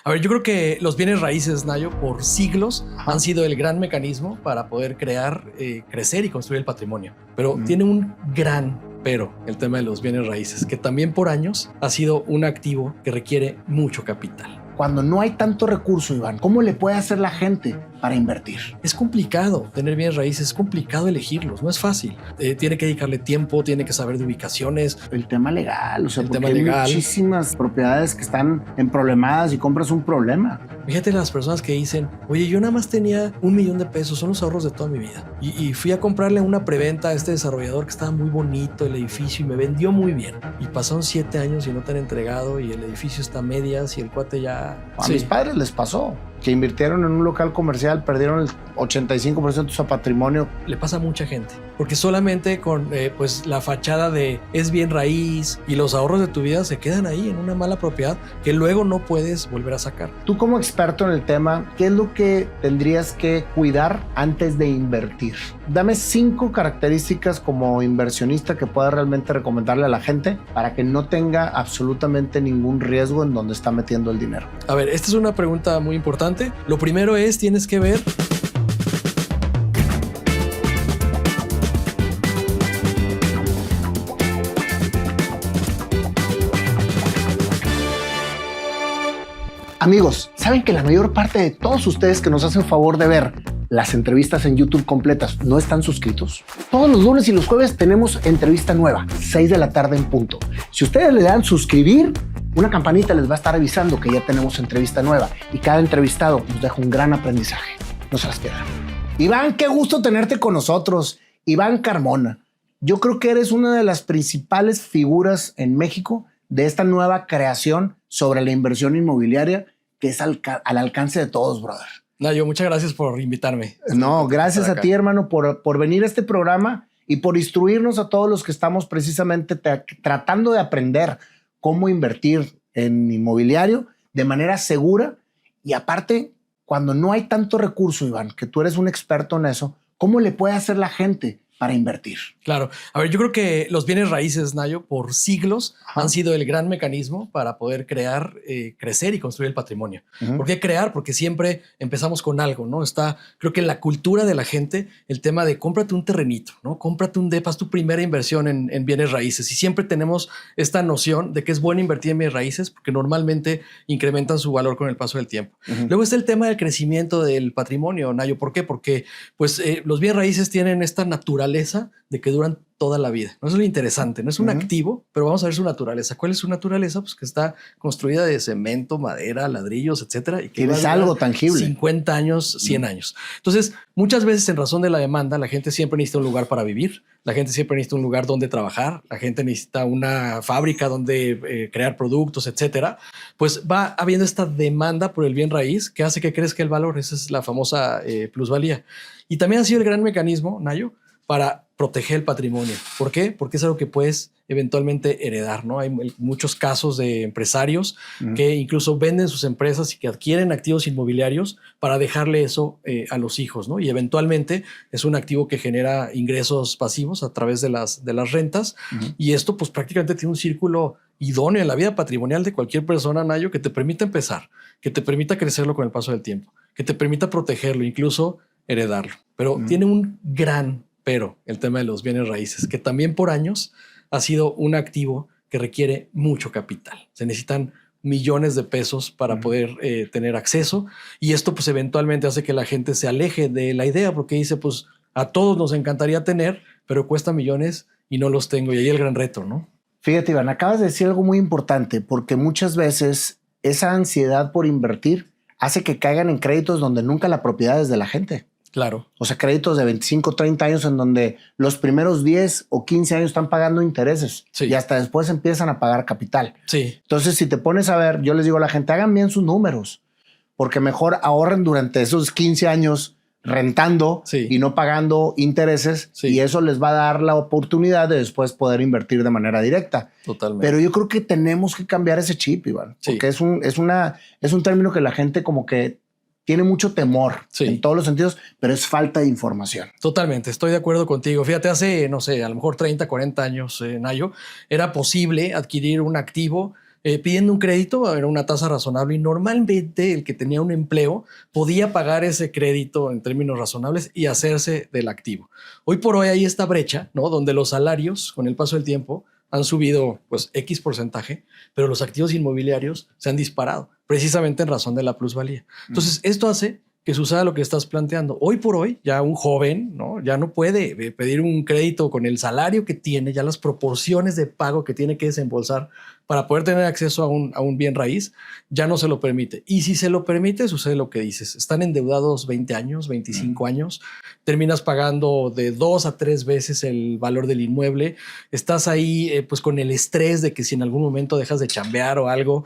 A ver, yo creo que los bienes raíces, Nayo, por siglos han sido el gran mecanismo para poder crear, crecer y construir el patrimonio. Pero tiene un gran pero el tema de los bienes raíces, que también por años ha sido un activo que requiere mucho capital. Cuando no hay tanto recurso, Iván, ¿cómo le puede hacer la gente para invertir? Es complicado tener bienes raíces, es complicado elegirlos, no es fácil. Tiene que dedicarle tiempo, tiene que saber de ubicaciones. El tema legal, o sea, el porque tema legal. Hay muchísimas propiedades que están emproblemadas y compras un problema. Fíjate las personas que dicen, oye, yo nada más tenía $1 millón, son los ahorros de toda mi vida. Y fui a comprarle una preventa a este desarrollador que estaba muy bonito el edificio y me vendió muy bien. Y pasaron 7 años y no te han entregado y el edificio está a medias y el cuate ya... A mis padres les pasó que invirtieron en un local comercial, perdieron el 85% de su patrimonio. Le pasa a mucha gente, porque solamente con pues la fachada de es bien raíz y los ahorros de tu vida se quedan ahí en una mala propiedad que luego no puedes volver a sacar. Tú como experto en el tema, ¿qué es lo que tendrías que cuidar antes de invertir? Dame 5 características como inversionista que puedas realmente recomendarle a la gente para que no tenga absolutamente ningún riesgo en donde está metiendo el dinero. A ver, esta es una pregunta muy importante. Lo primero es, tienes que ver Amigos, ¿saben que la mayor parte de todos ustedes que nos hacen favor de ver las entrevistas en YouTube completas no están suscritos? Todos los lunes y los jueves tenemos entrevista nueva, 6 de la tarde en punto. Si ustedes le dan suscribir, una campanita les va a estar avisando que ya tenemos entrevista nueva y cada entrevistado nos deja un gran aprendizaje. No se las pierdan. Iván, qué gusto tenerte con nosotros. Iván Carmona, yo creo que eres una de las principales figuras en México de esta nueva creación sobre la inversión inmobiliaria que es al alcance de todos, brother. Nayo, muchas gracias por invitarme. No, gracias a ti, hermano, por venir a este programa y por instruirnos a todos los que estamos precisamente tratando de aprender cómo invertir en inmobiliario de manera segura y aparte, cuando no hay tanto recurso, Iván, que tú eres un experto en eso, ¿cómo le puede hacer la gente para invertir? Claro. A ver, yo creo que los bienes raíces, Nayo, por siglos han sido el gran mecanismo para poder crear, crecer y construir el patrimonio. ¿Por qué crear? Porque siempre empezamos con algo, ¿no? Está, creo que en la cultura de la gente, el tema de cómprate un terrenito, ¿no? Cómprate un depa, haz tu primera inversión en bienes raíces. Y siempre tenemos esta noción de que es bueno invertir en bienes raíces porque normalmente incrementan su valor con el paso del tiempo. Luego está el tema del crecimiento del patrimonio, Nayo. ¿Por qué? Porque pues, los bienes raíces tienen esta naturaleza de que duran toda la vida. No es lo interesante, no es un activo, pero vamos a ver su naturaleza. ¿Cuál es su naturaleza? Pues que está construida de cemento, madera, ladrillos, etcétera. Y que es algo tangible. 50 años, 100 años. Entonces, muchas veces en razón de la demanda, la gente siempre necesita un lugar para vivir, la gente siempre necesita un lugar donde trabajar, la gente necesita una fábrica donde crear productos, etcétera. Pues va habiendo esta demanda por el bien raíz que hace que crezca el valor. Esa es la famosa plusvalía. Y también ha sido el gran mecanismo, Nayo, para proteger el patrimonio. ¿Por qué? Porque es algo que puedes eventualmente heredar, ¿no? Hay muchos casos de empresarios que incluso venden sus empresas y que adquieren activos inmobiliarios para dejarle eso a los hijos, ¿no? Y eventualmente es un activo que genera ingresos pasivos a través de las rentas. Y esto pues prácticamente tiene un círculo idóneo en la vida patrimonial de cualquier persona, Nayo, que te permita empezar, que te permita crecerlo con el paso del tiempo, que te permita protegerlo, incluso heredarlo. Pero tiene un gran pero el tema de los bienes raíces, que también por años ha sido un activo que requiere mucho capital. Se necesitan millones de pesos para poder tener acceso y esto pues eventualmente hace que la gente se aleje de la idea porque dice pues a todos nos encantaría tener, pero cuesta millones y no los tengo y ahí el gran reto, ¿no? Fíjate, Iván, acabas de decir algo muy importante porque muchas veces esa ansiedad por invertir hace que caigan en créditos donde nunca la propiedad es de la gente. Claro. O sea, créditos de 25, 30 años en donde los primeros 10 o 15 años están pagando intereses y hasta después empiezan a pagar capital. Sí. Entonces, si te pones a ver, yo les digo a la gente, hagan bien sus números, porque mejor ahorren durante esos 15 años rentando y no pagando intereses y eso les va a dar la oportunidad de después poder invertir de manera directa. Totalmente. Pero yo creo que tenemos que cambiar ese chip, Iván, porque es un término que la gente como que tiene mucho temor en todos los sentidos, pero es falta de información. Totalmente, estoy de acuerdo contigo. Fíjate, hace, no sé, a lo mejor 30, 40 años, Nayo, era posible adquirir un activo pidiendo un crédito, era una tasa razonable y normalmente el que tenía un empleo podía pagar ese crédito en términos razonables y hacerse del activo. Hoy por hoy hay esta brecha, ¿no? Donde los salarios con el paso del tiempo han subido pues X porcentaje, pero los activos inmobiliarios se han disparado precisamente en razón de la plusvalía. Entonces, esto hace que suceda lo que estás planteando. Hoy por hoy, ya un joven, ¿no? Ya no puede pedir un crédito con el salario que tiene, ya las proporciones de pago que tiene que desembolsar para poder tener acceso a un bien raíz, ya no se lo permite. Y si se lo permite, sucede lo que dices. Están endeudados 20 años, 25 años, terminas pagando de 2 a 3 veces el valor del inmueble. Estás ahí pues con el estrés de que si en algún momento dejas de chambear o algo,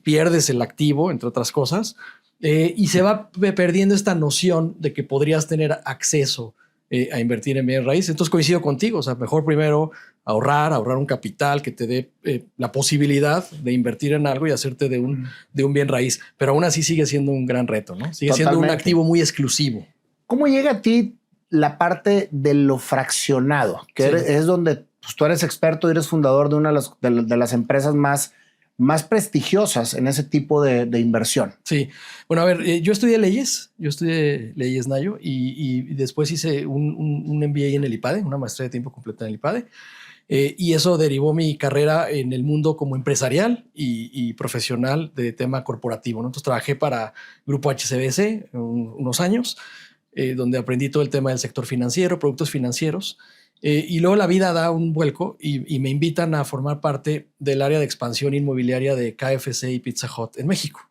pierdes el activo, entre otras cosas. Y se va perdiendo esta noción de que podrías tener acceso a invertir en bienes raíces. Entonces coincido contigo, o sea, mejor primero ahorrar un capital que te dé la posibilidad de invertir en algo y hacerte de un bien raíz. Pero aún así sigue siendo un gran reto, ¿no? Sigue siendo un activo muy exclusivo. ¿Cómo llega a ti la parte de lo fraccionado? Que es donde pues, tú eres experto y eres fundador de una de las empresas más prestigiosas en ese tipo de inversión. Sí. Bueno, a ver, yo estudié leyes, Nayo, y después hice un MBA en el IPADE, una maestría de tiempo completo en el IPADE. Y eso derivó mi carrera en el mundo como empresarial y profesional de tema corporativo, ¿no? Entonces trabajé para Grupo HSBC unos años, donde aprendí todo el tema del sector financiero, productos financieros. Y luego la vida da un vuelco y me invitan a formar parte del área de expansión inmobiliaria de KFC y Pizza Hut en México.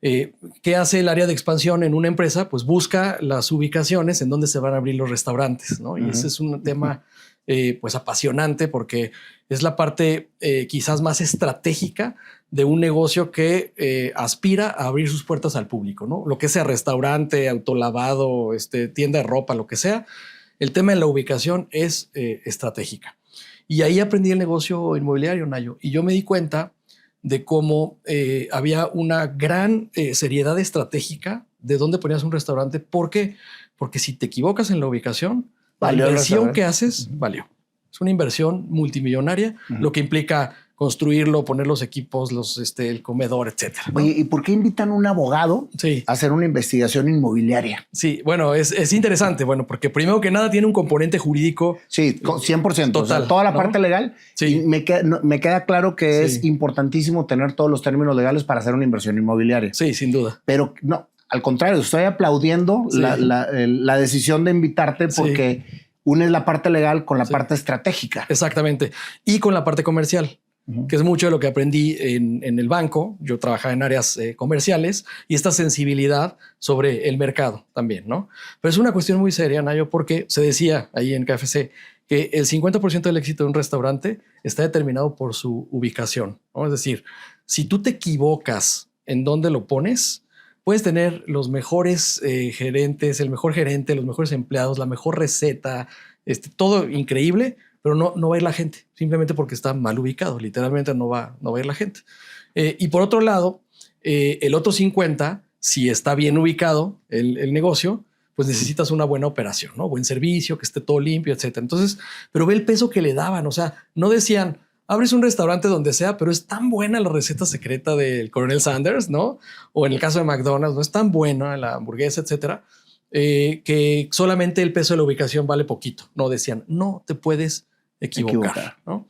¿Qué hace el área de expansión en una empresa? Pues busca las ubicaciones en donde se van a abrir los restaurantes, ¿no? Y ese es un tema pues apasionante porque es la parte quizás más estratégica de un negocio que aspira a abrir sus puertas al público, ¿no? Lo que sea restaurante, autolavado, tienda de ropa, lo que sea. El tema de la ubicación es estratégica. Y ahí aprendí el negocio inmobiliario, Nayo. Y yo me di cuenta de cómo había una gran seriedad estratégica de dónde ponías un restaurante. ¿Por qué? Porque si te equivocas en la ubicación, la inversión que haces valió. Es una inversión multimillonaria, lo que implica construirlo, poner los equipos, el comedor, etcétera, ¿no? Oye, ¿y por qué invitan a un abogado a hacer una investigación inmobiliaria? Sí, bueno, es interesante. Bueno, porque primero que nada tiene un componente jurídico. Sí, 100%. Total, o sea, toda la parte legal. Sí. Y me queda claro que es importantísimo tener todos los términos legales para hacer una inversión inmobiliaria. Sí, sin duda. Pero no, al contrario, estoy aplaudiendo la decisión de invitarte porque unes la parte legal con la parte estratégica. Exactamente. Y con la parte comercial. Que es mucho de lo que aprendí en el banco. Yo trabajaba en áreas comerciales y esta sensibilidad sobre el mercado también, ¿no? Pero es una cuestión muy seria, Nayo, porque se decía ahí en KFC que el 50% del éxito de un restaurante está determinado por su ubicación, ¿no? Es decir, si tú te equivocas en dónde lo pones, puedes tener los mejores gerentes, el mejor gerente, los mejores empleados, la mejor receta, todo increíble, pero no va a ir la gente, simplemente porque está mal ubicado. Literalmente no va a ir la gente. Y por otro lado, el otro 50, si está bien ubicado el negocio, pues necesitas una buena operación, ¿no? Buen servicio, que esté todo limpio, etcétera. Entonces, pero ve el peso que le daban. O sea, no decían, abres un restaurante donde sea, pero es tan buena la receta secreta del Coronel Sanders, ¿no? O en el caso de McDonald's, no es tan buena la hamburguesa, etcétera, que solamente el peso de la ubicación vale poquito. No decían, no te puedes equivocar. ¿No?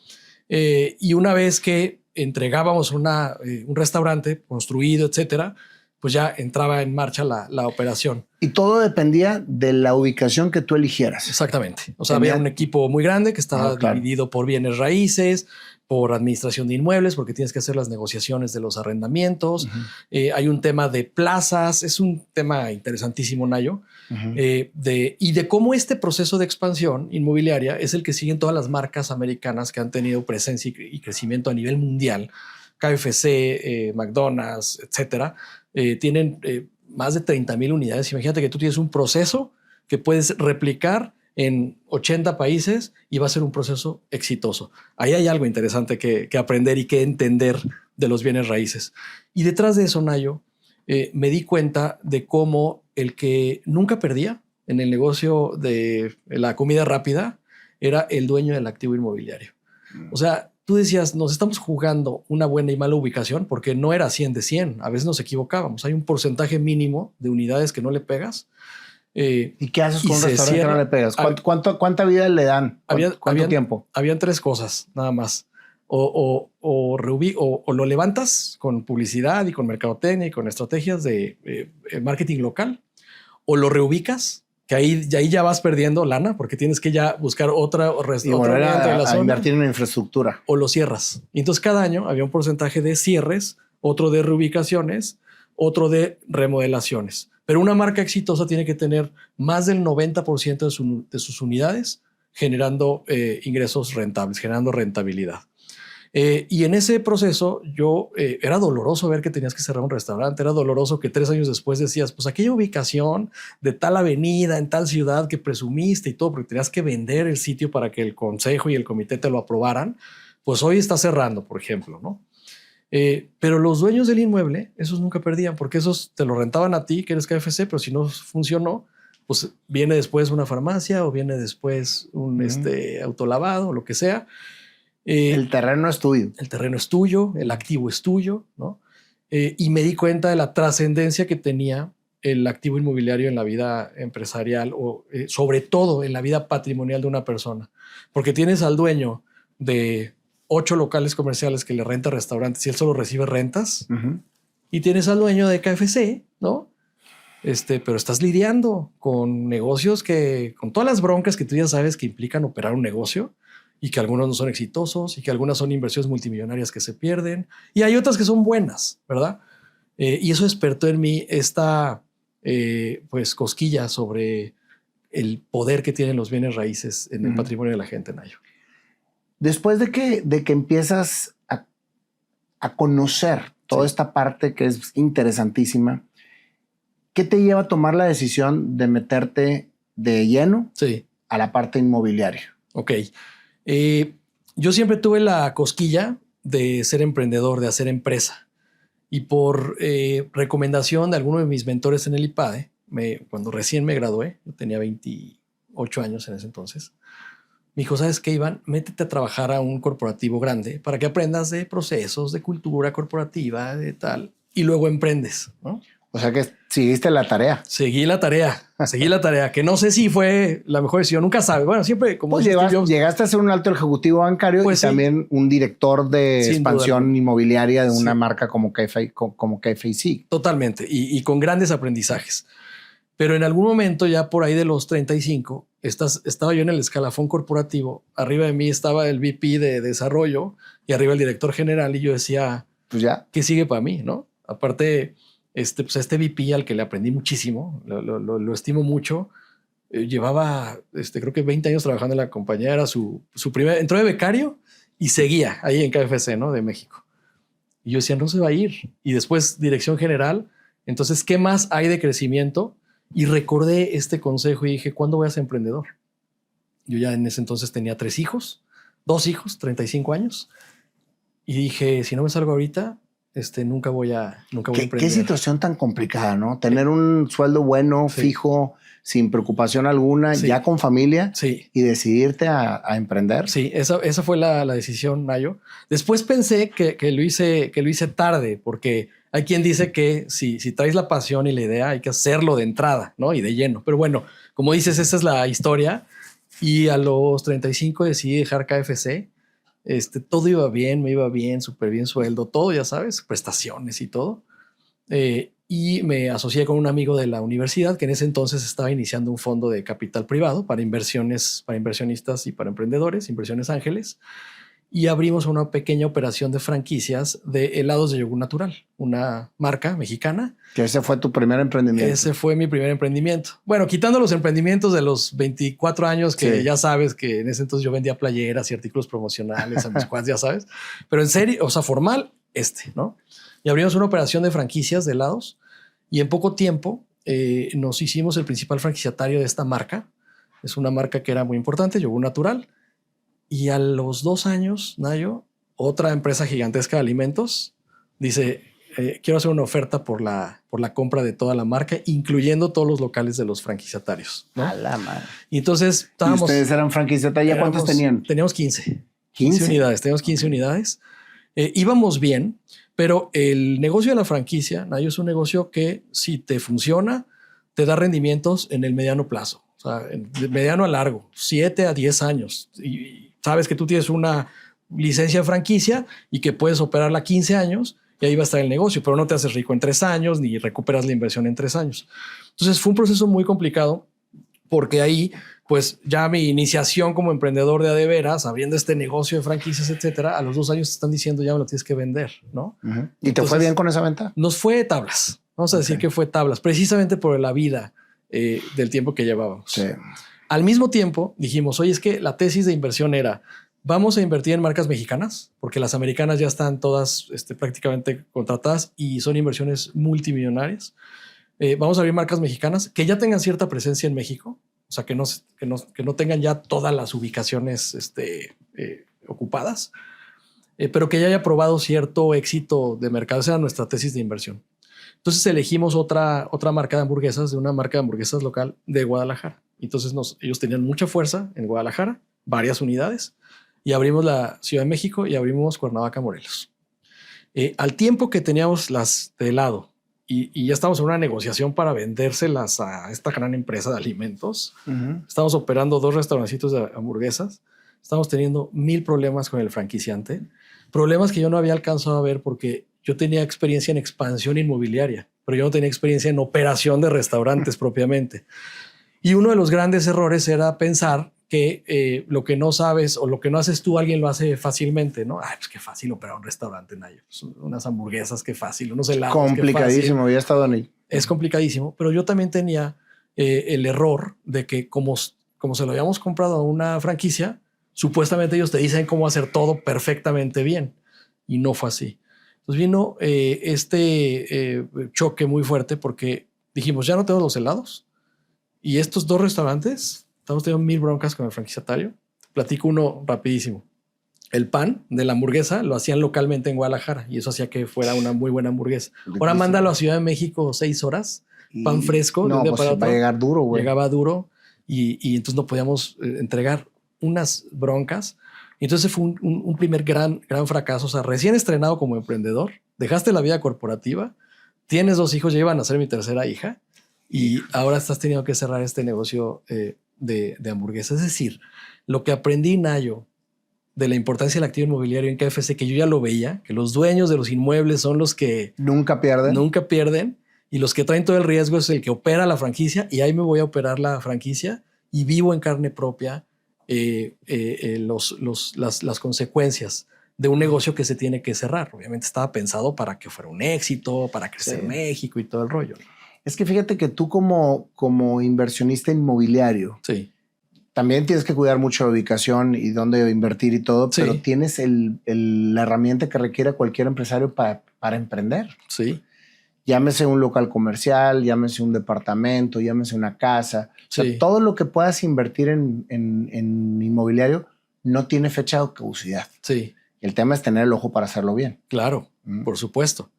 Y una vez que entregábamos un restaurante construido, etcétera, pues ya entraba en marcha la operación. Y todo dependía de la ubicación que tú eligieras. Exactamente. O sea, había un equipo muy grande que estaba dividido por bienes raíces, por administración de inmuebles, porque tienes que hacer las negociaciones de los arrendamientos. Hay un tema de plazas. Es un tema interesantísimo, Nayo. Y de cómo este proceso de expansión inmobiliaria es el que siguen todas las marcas americanas que han tenido presencia y crecimiento a nivel mundial. KFC, McDonald's, etcétera. Tienen más de 30,000 unidades. Imagínate que tú tienes un proceso que puedes replicar en 80 países y va a ser un proceso exitoso. Ahí hay algo interesante que aprender y que entender de los bienes raíces. Y detrás de eso, Nayo, me di cuenta de cómo el que nunca perdía en el negocio de la comida rápida era el dueño del activo inmobiliario. O sea, tú decías, nos estamos jugando una buena y mala ubicación porque no era 100 de 100. A veces nos equivocábamos. Hay un porcentaje mínimo de unidades que no le pegas. ¿Y qué haces con un restaurante que no le pegas? ¿Cuánta vida le dan? ¿Cuánto tiempo? Habían 3 cosas, nada más. O lo levantas con publicidad y con mercadotecnia y con estrategias de marketing local, o lo reubicas, que ahí ya vas perdiendo lana porque tienes que ya buscar otra y volver a invertir en infraestructura. O lo cierras. Y entonces cada año había un porcentaje de cierres, otro de reubicaciones, otro de remodelaciones. Pero una marca exitosa tiene que tener más del 90% de sus unidades generando ingresos rentables, generando rentabilidad. Y en ese proceso era doloroso ver que tenías que cerrar un restaurante, era doloroso que 3 años después decías, pues aquella ubicación de tal avenida en tal ciudad que presumiste y todo, porque tenías que vender el sitio para que el consejo y el comité te lo aprobaran, pues hoy está cerrando, por ejemplo, ¿no? Pero los dueños del inmueble, esos nunca perdían, porque esos te lo rentaban a ti, que eres KFC, pero si no funcionó, pues viene después una farmacia o viene después un autolavado o lo que sea. El terreno es tuyo. El terreno es tuyo, el activo es tuyo, ¿no? Y me di cuenta de la trascendencia que tenía el activo inmobiliario en la vida empresarial o sobre todo en la vida patrimonial de una persona. Porque tienes al dueño de 8 locales comerciales que le renta restaurantes y él solo recibe rentas. Y tienes al dueño de KFC, ¿no? Pero estás lidiando con negocios con todas las broncas que tú ya sabes que implican operar un negocio. Y que algunos no son exitosos y que algunas son inversiones multimillonarias que se pierden y hay otras que son buenas, ¿verdad? Y eso despertó en mí esta pues cosquilla sobre el poder que tienen los bienes raíces en el patrimonio de la gente, Nayo. Después de que empiezas a conocer toda esta parte que es interesantísima, ¿qué te lleva a tomar la decisión de meterte de lleno a la parte inmobiliaria? Ok. Yo siempre tuve la cosquilla de ser emprendedor, de hacer empresa. Y por recomendación de alguno de mis mentores en el IPADE, cuando recién me gradué, yo tenía 28 años en ese entonces, me dijo, ¿sabes qué, Iván? Métete a trabajar a un corporativo grande para que aprendas de procesos, de cultura corporativa, de tal, y luego emprendes, ¿no? O sea que seguiste la tarea. Seguí la tarea, que no sé si fue la mejor decisión, nunca sabe. Bueno, siempre como pues llegaste a ser un alto ejecutivo bancario pues y también un director de expansión inmobiliaria de una marca como KFC. Totalmente, y con grandes aprendizajes. Pero en algún momento, ya por ahí de los 35, estaba yo en el escalafón corporativo. Arriba de mí estaba el VP de desarrollo y arriba el director general. Y yo decía, pues ya, ¿qué sigue para mí? ¿No? Aparte, pues este VP al que le aprendí muchísimo, lo estimo mucho. Llevaba, creo que 20 años trabajando en la compañía. Era su primer, entró de becario y seguía ahí en KFC, ¿no? De México. Y yo decía, no se va a ir. Y después dirección general. Entonces, ¿qué más hay de crecimiento? Y recordé este consejo y dije, ¿cuándo voy a ser emprendedor? Yo ya en ese entonces tenía 2 hijos, 35 años. Y dije, si no me salgo ahorita, nunca voy a emprender. Qué situación tan complicada, ¿no? Tener un sueldo bueno, fijo, sin preocupación alguna, ya con familia y decidirte a emprender. Sí, esa fue la decisión, Nayo. Después pensé que lo hice tarde, porque hay quien dice que si traes la pasión y la idea, hay que hacerlo de entrada, ¿no? Y de lleno. Pero bueno, como dices, esa es la historia. Y a los 35 decidí dejar KFC. Todo iba bien, me iba bien, súper bien sueldo, todo, ya sabes, prestaciones y todo. Y me asocié con un amigo de la universidad que en ese entonces estaba iniciando un fondo de capital privado para inversionistas y para emprendedores, Inversiones Ángeles. Y abrimos una pequeña operación de franquicias de helados de yogur natural, una marca mexicana. Que ese fue tu primer emprendimiento. Ese fue mi primer emprendimiento. Bueno, quitando los emprendimientos de los 24 años, que ya sabes que en ese entonces yo vendía playeras y artículos promocionales a mis cuates, ya sabes. Pero en serio, o sea, formal, ¿no? Y abrimos una operación de franquicias de helados y en poco tiempo nos hicimos el principal franquiciatario de esta marca. Es una marca que era muy importante, yogur natural. Y a los 2 años, Nayo, otra empresa gigantesca de alimentos dice, quiero hacer una oferta por la compra de toda la marca, incluyendo todos los locales de los franquiciatarios, ¿no? A la madre. Y entonces estábamos... ¿Y ustedes eran franquiciatarios? ¿Ya cuántos tenían? Teníamos 15. 15 unidades. Teníamos 15 unidades. Íbamos bien, pero el negocio de la franquicia, Nayo, es un negocio que si te funciona, te da rendimientos en el mediano plazo. O sea, de mediano a largo, 7 a 10 años. Y sabes que tú tienes una licencia de franquicia y que puedes operarla 15 años y ahí va a estar el negocio, pero no te haces rico en 3 años ni recuperas la inversión en 3 años. Entonces fue un proceso muy complicado porque ahí, pues ya mi iniciación como emprendedor de a de veras, abriendo este negocio de franquicias, etcétera, a los 2 años te están diciendo ya me lo tienes que vender, ¿no? ¿Y entonces, te fue bien con esa venta? Nos fue tablas. Vamos a decir que fue tablas, precisamente por la vida del tiempo que llevábamos. Sí. Al mismo tiempo dijimos, oye, es que la tesis de inversión era, vamos a invertir en marcas mexicanas, porque las americanas ya están todas prácticamente contratadas y son inversiones multimillonarias. Vamos a abrir marcas mexicanas que ya tengan cierta presencia en México, o sea, que no tengan ya todas las ubicaciones ocupadas, pero que ya haya probado cierto éxito de mercado. Esa era nuestra tesis de inversión. Entonces elegimos otra marca de hamburguesas, de una marca de hamburguesas local de Guadalajara. Entonces ellos tenían mucha fuerza en Guadalajara, varias unidades, y abrimos la Ciudad de México y abrimos Cuernavaca, Morelos. Al tiempo que teníamos las de helado y ya estamos en una negociación para vendérselas a esta gran empresa de alimentos, estamos operando 2 restaurancitos de hamburguesas, estamos teniendo 1000 problemas con el franquiciante, problemas que yo no había alcanzado a ver porque yo tenía experiencia en expansión inmobiliaria, pero yo no tenía experiencia en operación de restaurantes propiamente. Y uno de los grandes errores era pensar que lo que no sabes o lo que no haces tú, alguien lo hace fácilmente, ¿no? Ay, pues qué fácil operar un restaurante, Nayo. Unas hamburguesas, qué fácil. Unos helados, complicadísimo, había estado ahí. Es complicadísimo, pero yo también tenía el error de que como se lo habíamos comprado a una franquicia, supuestamente ellos te dicen cómo hacer todo perfectamente bien. Y no fue así. Entonces vino choque muy fuerte porque dijimos, ya no tenemos los helados. Y estos 2 restaurantes, estamos teniendo 1000 broncas con el franquiciatario. Platico uno rapidísimo. El pan de la hamburguesa lo hacían localmente en Guadalajara y eso hacía que fuera una muy buena hamburguesa. Ahora mándalo a Ciudad de México 6 horas, pan fresco. No, pues va a llegar duro, güey. Llegaba duro y entonces no podíamos entregar unas broncas. Entonces fue un primer gran fracaso. O sea, recién estrenado como emprendedor, dejaste la vida corporativa, tienes 2 hijos, ya iban a ser mi tercera hija y ahora estás teniendo que cerrar este negocio de hamburguesas. Es decir, lo que aprendí, Nayo, de la importancia del activo inmobiliario en KFC, que yo ya lo veía, que los dueños de los inmuebles son los que nunca pierden y los que traen todo el riesgo es el que opera la franquicia y ahí me voy a operar la franquicia y vivo en carne propia las consecuencias de un negocio que se tiene que cerrar. Obviamente estaba pensado para que fuera un éxito, para crecer México y todo el rollo. Es que fíjate que tú como inversionista inmobiliario, también tienes que cuidar mucho la ubicación y dónde invertir y todo, pero tienes la herramienta que requiere cualquier empresario para emprender. Sí. Llámese un local comercial, llámese un departamento, llámese una casa. O sea, todo lo que puedas invertir en inmobiliario no tiene fecha de caducidad. Sí. El tema es tener el ojo para hacerlo bien. Claro, por supuesto.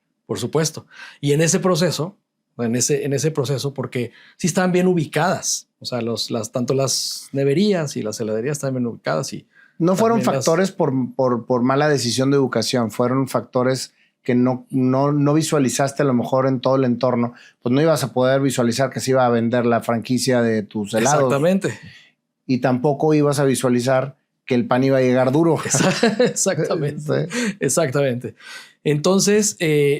Y en ese proceso, porque sí estaban bien ubicadas. O sea, tanto las neverías y las heladerías estaban bien ubicadas. Y no fueron factores por mala decisión de educación, fueron factores que no visualizaste a lo mejor en todo el entorno. Pues no ibas a poder visualizar que se iba a vender la franquicia de tus helados. Exactamente. Y tampoco ibas a visualizar que el pan iba a llegar duro. Exactamente. Exactamente. Entonces,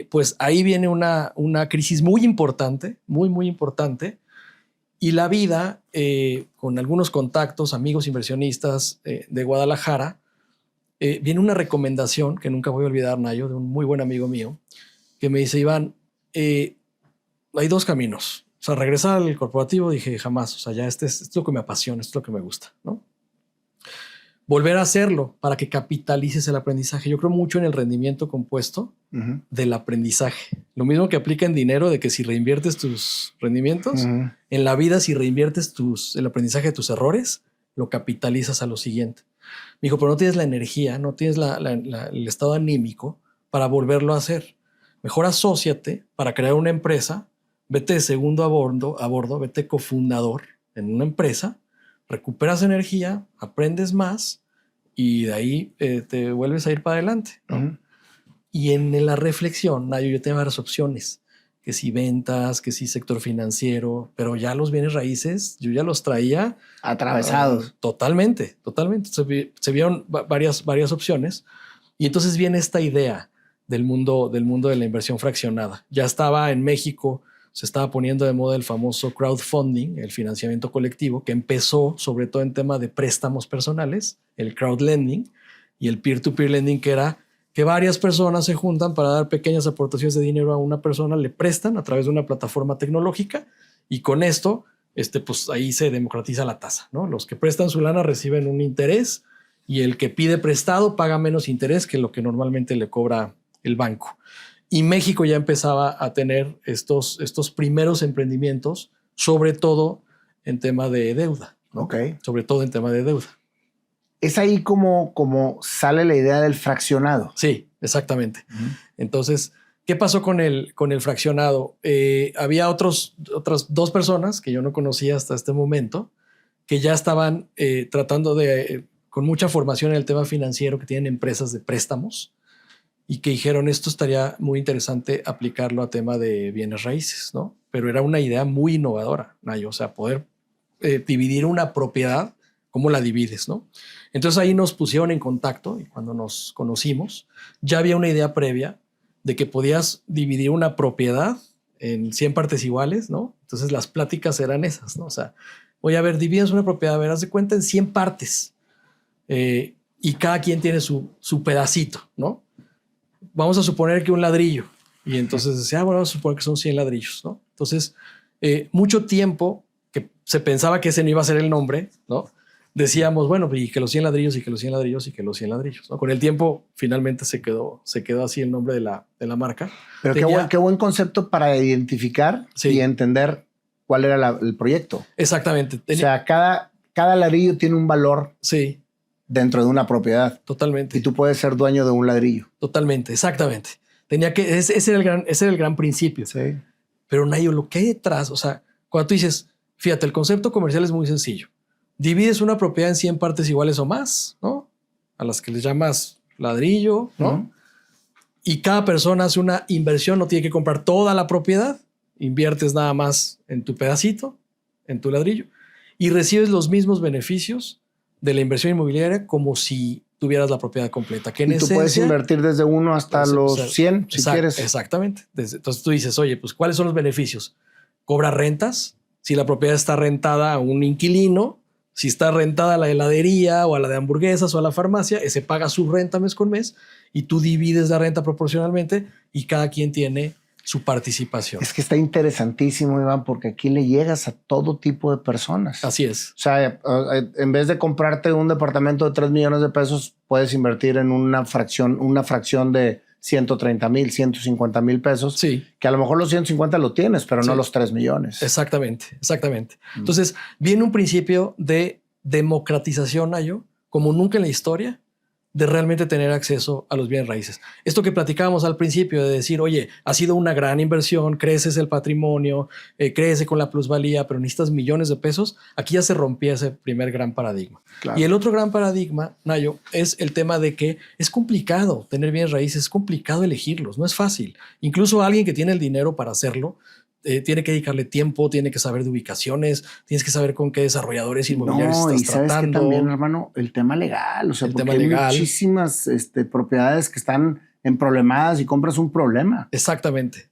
pues ahí viene una crisis muy importante, muy importante. Y la vida, con algunos contactos, amigos inversionistas de Guadalajara, viene una recomendación que nunca voy a olvidar, Nayo, de un muy buen amigo mío, que me dice, Iván, hay 2 caminos. O sea, regresar al corporativo, dije, jamás. O sea, ya esto es lo que me apasiona, esto es lo que me gusta, ¿no? Volver a hacerlo para que capitalices el aprendizaje. Yo creo mucho en el rendimiento compuesto del aprendizaje. Lo mismo que aplica en dinero, de que si reinviertes tus rendimientos, en la vida si reinviertes el aprendizaje de tus errores, lo capitalizas a lo siguiente. Me dijo, pero no tienes la energía, no tienes el estado anímico para volverlo a hacer. Mejor asóciate para crear una empresa, vete de segundo a bordo, vete cofundador en una empresa, recuperas energía, aprendes más y de ahí te vuelves a ir para adelante, ¿no? Ujú. Y en la reflexión, Nayo, yo tenía varias opciones, que si ventas, que si sector financiero, pero ya los bienes raíces, yo ya los traía Atravesados. totalmente. Se vieron varias opciones y entonces viene esta idea del mundo de la inversión fraccionada. Ya estaba en México, se estaba poniendo de moda el famoso crowdfunding, el financiamiento colectivo, que empezó sobre todo en tema de préstamos personales, el crowdlending y el peer-to-peer lending, que era que varias personas se juntan para dar pequeñas aportaciones de dinero a una persona, le prestan a través de una plataforma tecnológica y con esto, pues ahí se democratiza la tasa, ¿no? Los que prestan su lana reciben un interés y el que pide prestado paga menos interés que lo que normalmente le cobra el banco. Y México ya empezaba a tener estos primeros emprendimientos, sobre todo en tema de deuda, ¿no? Ok. Sobre todo en tema de deuda. Es ahí como sale la idea del fraccionado. Sí, exactamente. Entonces, ¿qué pasó con el fraccionado? Había otras 2 personas que yo no conocía hasta este momento que ya estaban tratando con mucha formación en el tema financiero, que tienen empresas de préstamos y que dijeron esto estaría muy interesante aplicarlo a tema de bienes raíces, ¿no? Pero era una idea muy innovadora, Nayo, o sea, poder dividir una propiedad, ¿cómo la divides, no? Entonces ahí nos pusieron en contacto y cuando nos conocimos ya había una idea previa de que podías dividir una propiedad en 100 partes iguales, ¿no? Entonces las pláticas eran esas, ¿no? O sea, oye, a ver, divides una propiedad, verás de cuenta en 100 partes y cada quien tiene su pedacito, ¿no? Vamos a suponer que un ladrillo y entonces decía, bueno, vamos a suponer que son 100 ladrillos, ¿no? Entonces, mucho tiempo que se pensaba que ese no iba a ser el nombre, ¿no? Decíamos, bueno, y que los 100 ladrillos y que los 100 ladrillos y que los 100 ladrillos, ¿no? Con el tiempo, finalmente se quedó así el nombre de la marca. Pero qué buen concepto para identificar y entender cuál era el proyecto. Exactamente. O sea, cada ladrillo tiene un valor dentro de una propiedad. Totalmente. Y tú puedes ser dueño de un ladrillo. Totalmente, exactamente. Ese era el gran principio. Sí. Pero Nayo, lo que hay detrás, o sea, cuando tú dices, fíjate, el concepto comercial es muy sencillo. Divides una propiedad en 100 partes iguales o más, ¿no? A las que les llamas ladrillo, ¿no? Uh-huh. Y cada persona hace una inversión, no tiene que comprar toda la propiedad, inviertes nada más en tu pedacito, en tu ladrillo, y recibes los mismos beneficios de la inversión inmobiliaria como si tuvieras la propiedad completa. Que en y tú puedes invertir desde 1 hasta los 100, si quieres. Exactamente. Entonces tú dices, oye, pues ¿cuáles son los beneficios? Cobra rentas. Si la propiedad está rentada a un inquilino, si está rentada a la heladería o a la de hamburguesas o a la farmacia, ese paga su renta mes con mes y tú divides la renta proporcionalmente y cada quien tiene su participación. Es que está interesantísimo, Iván, porque aquí le llegas a todo tipo de personas. Así es. O sea, en vez de comprarte un departamento de 3 millones de pesos, puedes invertir en una fracción de 130,000, 150,000 pesos. Sí. Que a lo mejor los 150 lo tienes, pero no los 3 millones. Exactamente. Entonces, viene un principio de democratización, Nayo, como nunca en la historia, de realmente tener acceso a los bienes raíces. Esto que platicábamos al principio de decir, oye, ha sido una gran inversión, creces el patrimonio, crece con la plusvalía, pero necesitas millones de pesos. Aquí ya se rompía ese primer gran paradigma. Claro. Y el otro gran paradigma, Nayo, es el tema de que es complicado tener bienes raíces, es complicado elegirlos, no es fácil. Incluso alguien que tiene el dinero para hacerlo, tiene que dedicarle tiempo, tiene que saber de ubicaciones, tienes que saber con qué desarrolladores inmobiliarios estás tratando. Y sabes que también, hermano, el tema legal, o sea, porque hay muchísimas propiedades que están emproblemadas y compras un problema. Exactamente.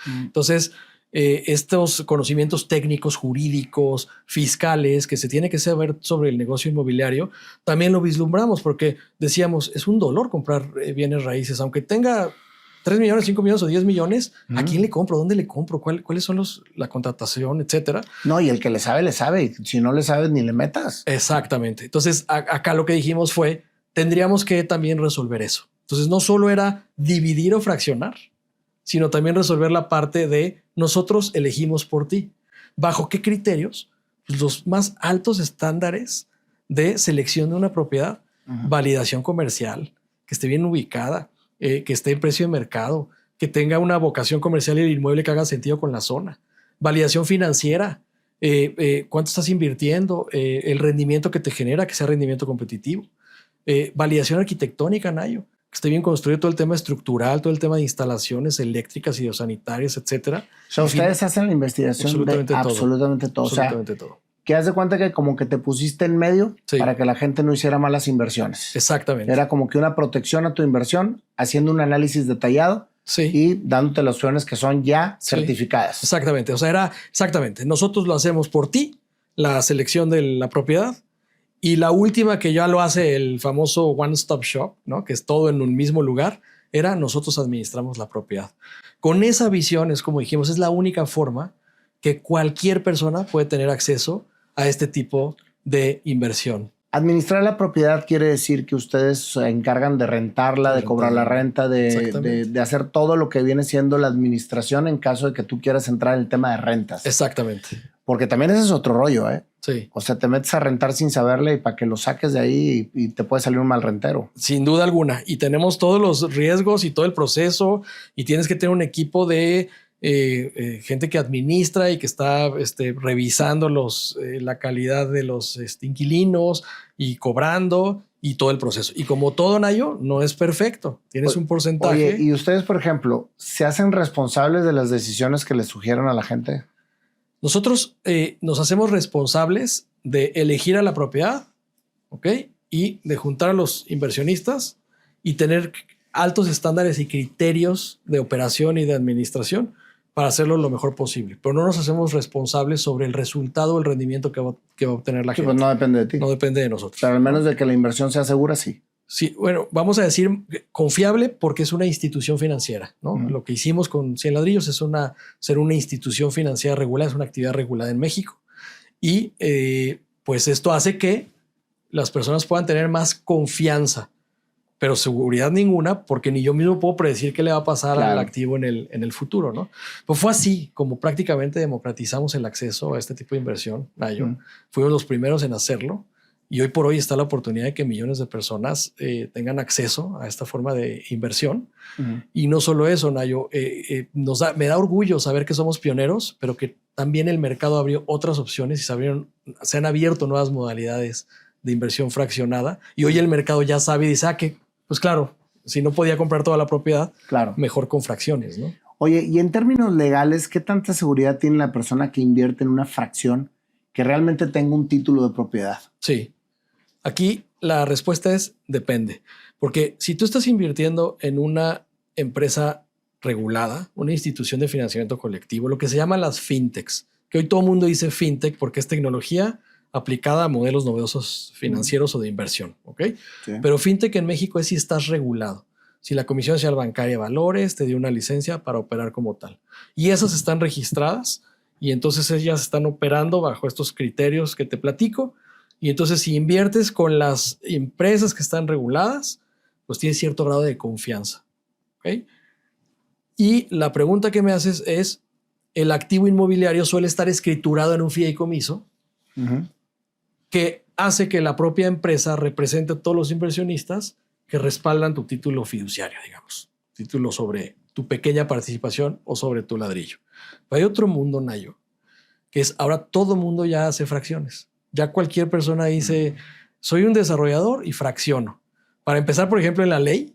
Entonces, estos conocimientos técnicos, jurídicos, fiscales que se tiene que saber sobre el negocio inmobiliario, también lo vislumbramos porque decíamos, es un dolor comprar bienes raíces, aunque tenga 3 millones, 5 millones o 10 millones, ¿a quién le compro? ¿Dónde le compro? ¿Cuáles son la contratación, etcétera? No, y el que le sabe, le sabe. Si no le sabes, ni le metas. Exactamente. Entonces, acá lo que dijimos fue, tendríamos que también resolver eso. Entonces, no solo era dividir o fraccionar, sino también resolver la parte de nosotros elegimos por ti. ¿Bajo qué criterios? Pues los más altos estándares de selección de una propiedad, validación comercial, que esté bien ubicada, que esté en precio de mercado, que tenga una vocación comercial y el inmueble que haga sentido con la zona, validación financiera, cuánto estás invirtiendo, el rendimiento que te genera, que sea rendimiento competitivo, Validación arquitectónica, Nayo. Que esté bien construido todo el tema estructural, todo el tema de instalaciones eléctricas y sanitarias, etcétera. O sea, ustedes hacen la investigación absolutamente de todo. absolutamente todo. Absolutamente o sea, todo. Que haz de cuenta que como que te pusiste en medio Sí. para que la gente no hiciera malas inversiones. Exactamente. Era como que una protección a tu inversión, haciendo un análisis detallado Sí. y dándote las opciones que son ya Sí. certificadas. Exactamente. O sea, era exactamente. Nosotros lo hacemos por ti, la selección de la propiedad. Y la última que ya lo hace el famoso One Stop Shop, ¿no? Que es todo en un mismo lugar, era nosotros administramos la propiedad. Con esa visión, es como dijimos, es la única forma que cualquier persona puede tener acceso a este tipo de inversión. Administrar la propiedad quiere decir que ustedes se encargan de rentarla, de cobrar la renta, de hacer todo lo que viene siendo la administración en caso de que tú quieras entrar en el tema de rentas. Exactamente. Porque también ese es otro rollo, ¿eh? Sí. O sea, te metes a rentar sin saberle y para que lo saques de ahí y te puede salir un mal rentero. Sin duda alguna. Y tenemos todos los riesgos y todo el proceso y tienes que tener un equipo de gente que administra y que está revisando la calidad de los inquilinos y cobrando y todo el proceso. Y como todo, Nayo, no es perfecto. Tienes un porcentaje. Oye, y ustedes, por ejemplo, ¿se hacen responsables de las decisiones que les sugieren a la gente? Nosotros nos hacemos responsables de elegir a la propiedad, ¿ok? Y de juntar a los inversionistas y tener altos estándares y criterios de operación y de administración para hacerlo lo mejor posible. Pero no nos hacemos responsables sobre el resultado, el rendimiento que va a obtener la gente. Pues no depende de ti. No depende de nosotros. Pero al menos de que la inversión sea segura, sí. Sí, bueno, vamos a decir confiable porque es una institución financiera, ¿no? Lo que hicimos con 100 ladrillos es ser una institución financiera regulada, es una actividad regulada en México. Y pues esto hace que las personas puedan tener más confianza, pero seguridad ninguna, porque ni yo mismo puedo predecir qué le va a pasar al activo en el futuro, ¿no? Pues fue así como prácticamente democratizamos el acceso a este tipo de inversión, Nayo. Fuimos los primeros en hacerlo. Y hoy por hoy está la oportunidad de que millones de personas tengan acceso a esta forma de inversión. Y no solo eso, Nayo, me da orgullo saber que somos pioneros, pero que también el mercado abrió otras opciones y se han abierto nuevas modalidades de inversión fraccionada. Y hoy el mercado ya sabe y dice, que pues claro, si no podía comprar toda la propiedad, mejor con fracciones, ¿no? Oye, y en términos legales, ¿qué tanta seguridad tiene la persona que invierte en una fracción que realmente tenga un título de propiedad? Sí. Aquí la respuesta es depende, porque si tú estás invirtiendo en una empresa regulada, una institución de financiamiento colectivo, lo que se llaman las fintechs, que hoy todo el mundo dice fintech porque es tecnología aplicada a modelos novedosos financieros o de inversión, ¿ok? Sí. Pero fintech en México es si estás regulado, si la Comisión Nacional Bancaria de Valores te dio una licencia para operar como tal. Y esas están registradas y entonces ellas están operando bajo estos criterios que te platico. Y entonces si inviertes con las empresas que están reguladas, pues tienes cierto grado de confianza. ¿Okay? Y la pregunta que me haces es, el activo inmobiliario suele estar escriturado en un fideicomiso que hace que la propia empresa represente a todos los inversionistas que respaldan tu título fiduciario, digamos. Título sobre tu pequeña participación o sobre tu ladrillo. Pero hay otro mundo, Nayo, que es ahora todo mundo ya hace fracciones. Ya cualquier persona dice, soy un desarrollador y fracciono. Para empezar, por ejemplo, en la ley,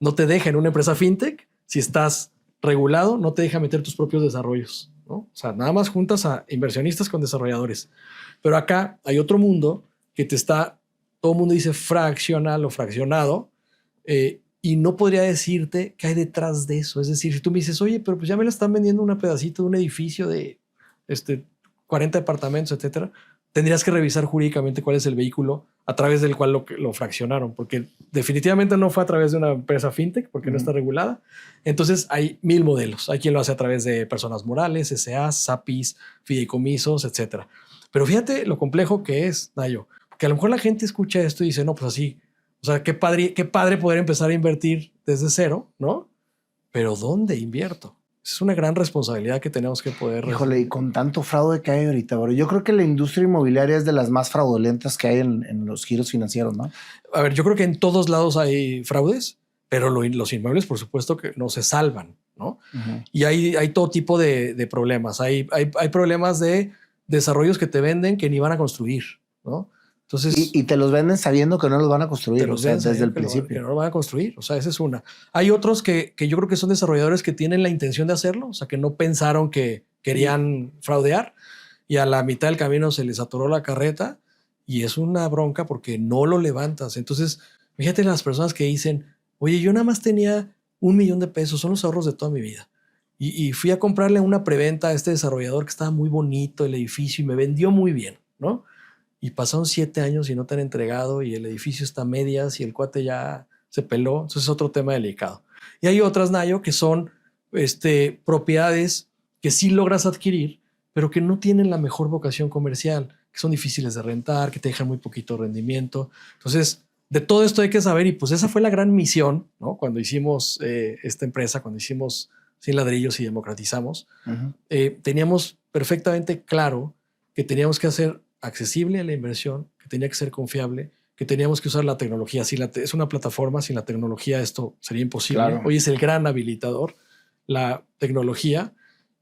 no te deja en una empresa fintech, si estás regulado, no te deja meter tus propios desarrollos, ¿no? O sea, nada más juntas a inversionistas con desarrolladores. Pero acá hay otro mundo que todo el mundo dice fraccional o fraccionado, y no podría decirte qué hay detrás de eso. Es decir, si tú me dices, oye, pero pues ya me lo están vendiendo un pedacito de un edificio de 40 departamentos, etcétera, tendrías que revisar jurídicamente cuál es el vehículo a través del cual lo fraccionaron, porque definitivamente no fue a través de una empresa fintech, porque no está regulada. Entonces hay 1000 modelos. Hay quien lo hace a través de personas morales, SAs, SAPIs, fideicomisos, etcétera. Pero fíjate lo complejo que es, Nayo, que a lo mejor la gente escucha esto y dice, no, pues así, o sea, qué padre poder empezar a invertir desde cero, ¿no? Pero ¿dónde invierto? Es una gran responsabilidad que tenemos que poder... Híjole, y con tanto fraude que hay ahorita, bro. Yo creo que la industria inmobiliaria es de las más fraudulentas que hay en los giros financieros, ¿no? A ver, yo creo que en todos lados hay fraudes, pero los inmuebles, por supuesto, que no se salvan, ¿no? Y hay todo tipo de problemas. Hay problemas de desarrollos que te venden que ni van a construir, ¿no? O Entonces, y te los venden sabiendo que no los van a construir, o sea, desde el que principio. Que no lo van a construir. O sea, esa es una. Hay otros que yo creo que son desarrolladores que tienen la intención de hacerlo, o sea, que no pensaron que querían fraudear y a la mitad del camino se les atoró la carreta y es una bronca porque no lo levantas. Entonces, fíjate las personas que dicen, oye, yo nada más tenía $1,000,000, son los ahorros de toda mi vida. Y fui a comprarle una preventa a este desarrollador que estaba muy bonito el edificio y me vendió muy bien, ¿no? Y pasaron 7 años y no te han entregado y el edificio está a medias y el cuate ya se peló. Entonces es otro tema delicado. Y hay otras, Nayo, que son propiedades que sí logras adquirir, pero que no tienen la mejor vocación comercial, que son difíciles de rentar, que te dejan muy poquito rendimiento. Entonces, de todo esto hay que saber y pues esa fue la gran misión, ¿no? Cuando hicimos esta empresa, cuando hicimos Sin Ladrillos y democratizamos, teníamos perfectamente claro que teníamos que hacer accesible a la inversión, que tenía que ser confiable, que teníamos que usar la tecnología. Si es una plataforma, sin la tecnología esto sería imposible. Claro. Hoy es el gran habilitador, la tecnología,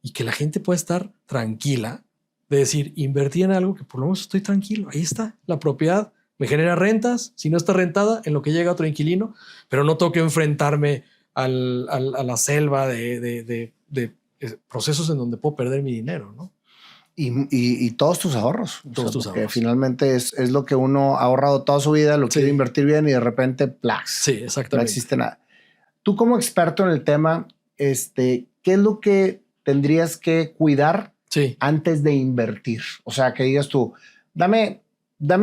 y que la gente pueda estar tranquila de decir, invertí en algo que por lo menos estoy tranquilo. Ahí está, la propiedad me genera rentas, si no está rentada, en lo que llega otro inquilino, pero no tengo que enfrentarme a la selva de procesos en donde puedo perder mi dinero, ¿no? Y todos tus ahorros. Todos tus ahorros. Finalmente es lo que uno ha ahorrado toda su vida, lo quiere invertir bien y de repente, ¡plax! Sí, exactamente. No existe nada. Tú como experto en el tema, ¿qué es lo que tendrías que cuidar antes de invertir? O sea, que digas tú, dame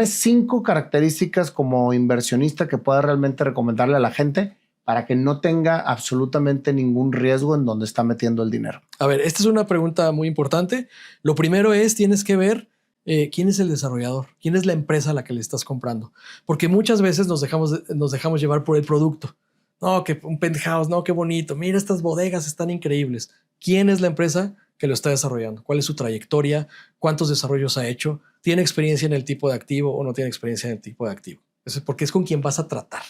5 características como inversionista que pueda realmente recomendarle a la gente para que no tenga absolutamente ningún riesgo en donde está metiendo el dinero. A ver, esta es una pregunta muy importante. Lo primero es, tienes que ver quién es el desarrollador, quién es la empresa a la que le estás comprando. Porque muchas veces nos dejamos llevar por el producto. No, que un penthouse, no, qué bonito. Mira, estas bodegas están increíbles. ¿Quién es la empresa que lo está desarrollando? ¿Cuál es su trayectoria? ¿Cuántos desarrollos ha hecho? ¿Tiene experiencia en el tipo de activo o no tiene experiencia en el tipo de activo? Eso es porque es con quien vas a tratar.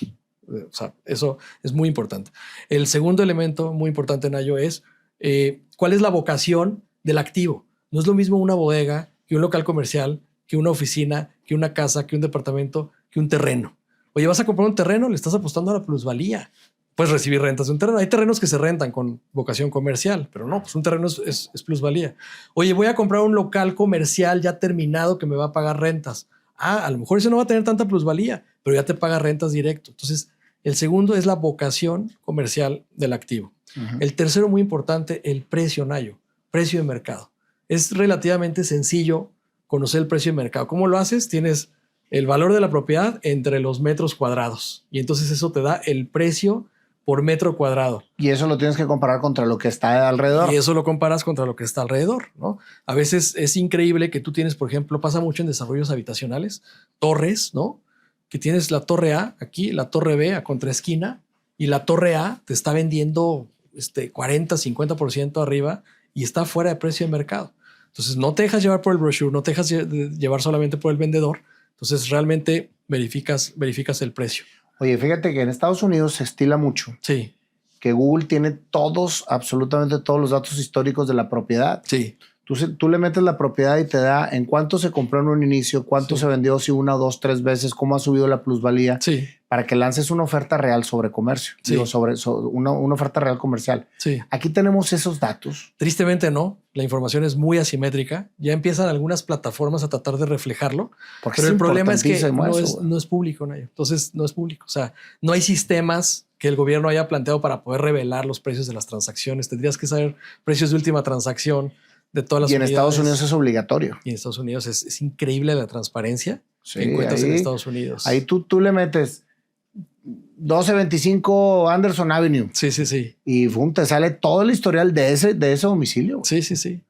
O sea, eso es muy importante. El segundo elemento muy importante, Nayo, es cuál es la vocación del activo. No es lo mismo una bodega que un local comercial, que una oficina, que una casa, que un departamento, que un terreno. Oye, vas a comprar un terreno, le estás apostando a la plusvalía. Puedes recibir rentas de un terreno. Hay terrenos que se rentan con vocación comercial, pero no, pues un terreno es plusvalía. Oye, voy a comprar un local comercial ya terminado que me va a pagar rentas. A lo mejor ese no va a tener tanta plusvalía, pero ya te paga rentas directo. Entonces, el segundo es la vocación comercial del activo. El tercero, muy importante, el precio, Nayo, precio de mercado. Es relativamente sencillo conocer el precio de mercado. ¿Cómo lo haces? Tienes el valor de la propiedad entre los metros cuadrados y entonces eso te da el precio por metro cuadrado. Y eso lo tienes que comparar contra lo que está alrededor. Y eso lo comparas contra lo que está alrededor, ¿no? A veces es increíble que tú tienes, por ejemplo, pasa mucho en desarrollos habitacionales, torres, ¿no? Que tienes la torre A aquí, la torre B a contraesquina y la torre A te está vendiendo 40, 50% arriba y está fuera de precio de mercado. Entonces no te dejas llevar por el brochure, no te dejas llevar solamente por el vendedor. Entonces realmente verificas el precio. Oye, fíjate que en Estados Unidos se estila mucho que Google tiene absolutamente todos los datos históricos de la propiedad. Sí. Tú le metes la propiedad y te da en cuánto se compró en un inicio, cuánto se vendió, si 1, 2, 3 veces, cómo ha subido la plusvalía, para que lances una oferta real sobre comercio, sobre una oferta real comercial. Sí. Aquí tenemos esos datos. Tristemente no, la información es muy asimétrica. Ya empiezan algunas plataformas a tratar de reflejarlo, pero el problema es que no es público, Nayo. Entonces no es público. O sea, no hay sistemas que el gobierno haya planteado para poder revelar los precios de las transacciones. Tendrías que saber precios de última transacción de todas las unidades. Estados Unidos es obligatorio. Y en Estados Unidos es increíble la transparencia que encuentras en Estados Unidos. Ahí tú le metes 1225 Anderson Avenue. Sí. Y te sale todo el historial de ese domicilio. Sí.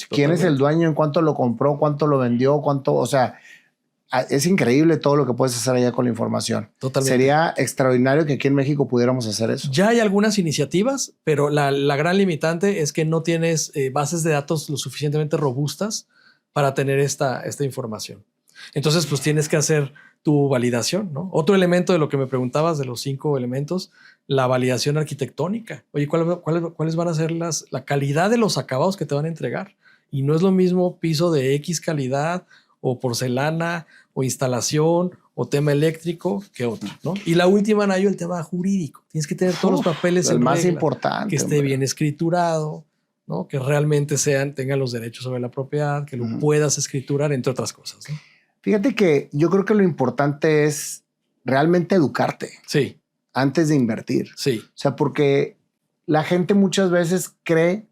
¿Quién es el dueño? ¿En cuánto lo compró? ¿Cuánto lo vendió? O sea, es increíble todo lo que puedes hacer allá con la información. Totalmente. Sería extraordinario que aquí en México pudiéramos hacer eso. Ya hay algunas iniciativas, pero la gran limitante es que no tienes bases de datos lo suficientemente robustas para tener esta información. Entonces, pues tienes que hacer tu validación, ¿no? Otro elemento de lo que me preguntabas de los 5 elementos, la validación arquitectónica. Oye, ¿cuáles van a ser la calidad de los acabados que te van a entregar? Y no es lo mismo piso de X calidad o porcelana, o instalación, o tema eléctrico, que otra, ¿no? Y la última, Nayo, el tema jurídico. Tienes que tener todos los papeles el en más regla, importante, que esté bien escriturado, ¿no? Que realmente tengan los derechos sobre la propiedad, que lo puedas escriturar, entre otras cosas, ¿no? Fíjate que yo creo que lo importante es realmente educarte. Sí. Antes de invertir. Sí. O sea, porque la gente muchas veces cree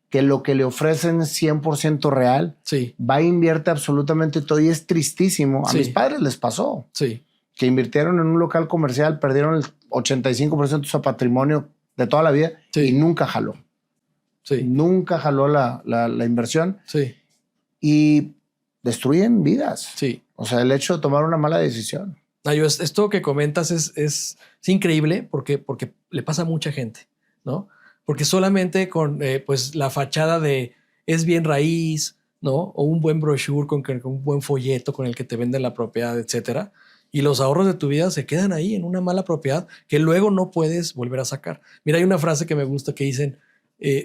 que lo que le ofrecen es 100% real. Sí. Va e invierte absolutamente todo y es tristísimo. A mis padres les pasó. Sí. Que invirtieron en un local comercial, perdieron el 85% de su patrimonio de toda la vida y nunca jaló. Sí. Nunca jaló la inversión. Sí. Y destruyen vidas. Sí. O sea, el hecho de tomar una mala decisión. Nayo, esto que comentas es increíble porque le pasa a mucha gente, ¿no? Porque solamente con pues la fachada de es bien raíz, ¿no? O un buen brochure con un buen folleto con el que te venden la propiedad, etcétera. Y los ahorros de tu vida se quedan ahí en una mala propiedad que luego no puedes volver a sacar. Mira, hay una frase que me gusta que dicen,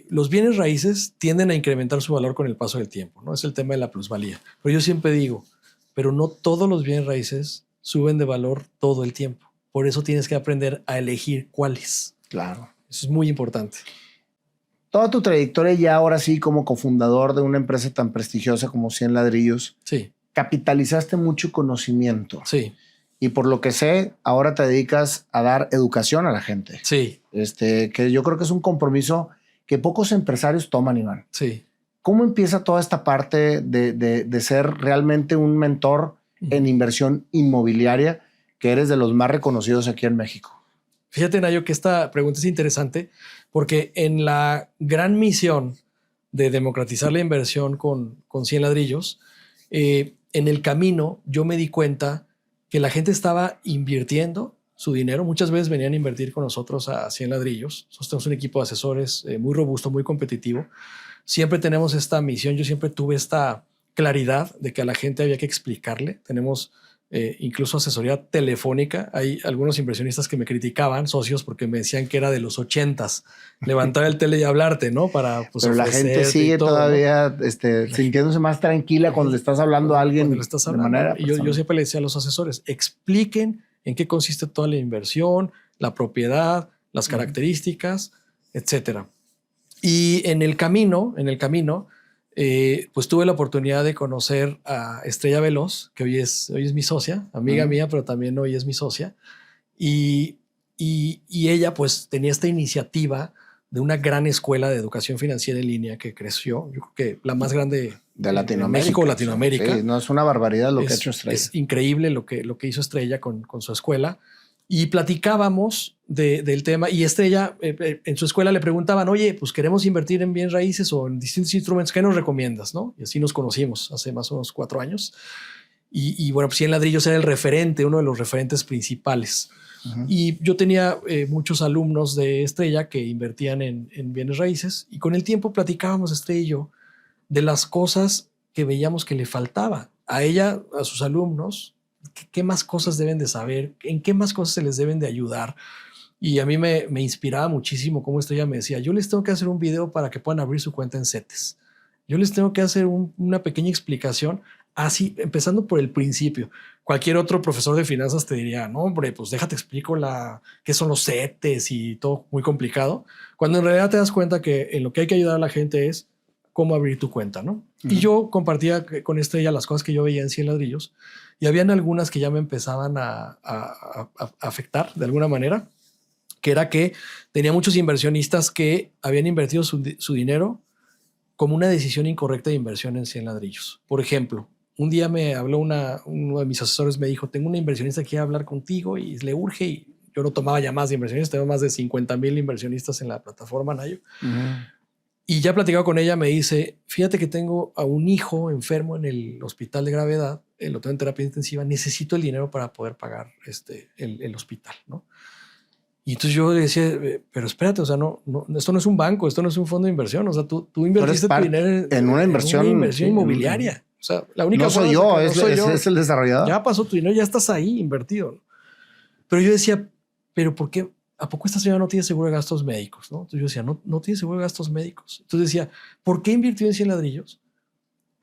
los bienes raíces tienden a incrementar su valor con el paso del tiempo, ¿no? Es el tema de la plusvalía. Pero yo siempre digo, pero no todos los bienes raíces suben de valor todo el tiempo. Por eso tienes que aprender a elegir cuáles. Claro. Eso es muy importante. Toda tu trayectoria ya ahora sí como cofundador de una empresa tan prestigiosa como 100 Ladrillos, sí, capitalizaste mucho conocimiento. Sí. Y por lo que sé, ahora te dedicas a dar educación a la gente. Sí. Que yo creo que es un compromiso que pocos empresarios toman, Iván. Sí. ¿Cómo empieza toda esta parte de ser realmente un mentor en inversión inmobiliaria, que eres de los más reconocidos aquí en México? Fíjate, Nayo, que esta pregunta es interesante porque en la gran misión de democratizar la inversión con 100 Ladrillos, en el camino yo me di cuenta que la gente estaba invirtiendo su dinero. Muchas veces venían a invertir con nosotros a 100 Ladrillos. Nosotros tenemos un equipo de asesores muy robusto, muy competitivo. Siempre tenemos esta misión. Yo siempre tuve esta claridad de que a la gente había que explicarle. Tenemos incluso asesoría telefónica. Hay algunos inversionistas que me criticaban, socios, porque me decían que era de los 80s, levantar el tele y hablarte, ¿no? Para, pues, pero la gente sigue todo, todavía, ¿no? Sintiéndose más tranquila cuando le estás hablando a alguien de manera. Y yo siempre le decía a los asesores, expliquen en qué consiste toda la inversión, la propiedad, las características, etcétera. Y en el camino, pues tuve la oportunidad de conocer a Estrella Veloz, que hoy es mi socia, amiga mía, pero también hoy es mi socia. Y ella pues tenía esta iniciativa de una gran escuela de educación financiera en línea que creció, yo creo que la más grande de Latinoamérica. México, Latinoamérica. Sí, no, es una barbaridad lo que ha hecho Estrella. Es increíble lo que hizo Estrella con su escuela. Y platicábamos del tema y Estrella en su escuela le preguntaban, oye, pues queremos invertir en bienes raíces o en distintos instrumentos, ¿qué nos recomiendas? ¿No? Y así nos conocimos hace más o menos 4 años. Y bueno, pues 100 Ladrillos era el referente, uno de los referentes principales. Y yo tenía muchos alumnos de Estrella que invertían en bienes raíces y con el tiempo platicábamos Estrella y yo de las cosas que veíamos que le faltaba a ella, a sus alumnos. ¿Qué más cosas deben de saber? ¿En qué más cosas se les deben de ayudar? Y a mí me inspiraba muchísimo cómo Estrella me decía, yo les tengo que hacer un video para que puedan abrir su cuenta en CETES. Yo les tengo que hacer una pequeña explicación, así, empezando por el principio. Cualquier otro profesor de finanzas te diría, no, hombre, pues déjate explico qué son los CETES y todo muy complicado. Cuando en realidad te das cuenta que en lo que hay que ayudar a la gente es cómo abrir tu cuenta, ¿no? Y yo compartía con Estrella las cosas que yo veía en 100 Ladrillos y habían algunas que ya me empezaban a afectar de alguna manera, que era que tenía muchos inversionistas que habían invertido su dinero como una decisión incorrecta de inversión en 100 Ladrillos. Por ejemplo, un día me habló uno de mis asesores, me dijo, tengo una inversionista que quiere hablar contigo y le urge, y yo no tomaba llamadas de inversionistas, tengo más de 50,000 inversionistas en la plataforma, Nayo. Y ya platicado con ella, me dice, fíjate que tengo a un hijo enfermo en el hospital de gravedad, lo tengo en terapia intensiva, necesito el dinero para poder pagar el hospital, ¿no? Y entonces yo le decía, pero espérate, o sea, no, esto no es un banco, esto no es un fondo de inversión, o sea, tú invertiste tu dinero en una inversión inmobiliaria. O sea, la única no soy yo, es el desarrollador. Ya pasó tu dinero, ya estás ahí invertido, ¿no? Pero yo decía, pero ¿por qué? ¿A poco esta señora no tiene seguro de gastos médicos? ¿No? Entonces yo decía, no tiene seguro de gastos médicos. Entonces decía, ¿por qué invirtió en 100 Ladrillos?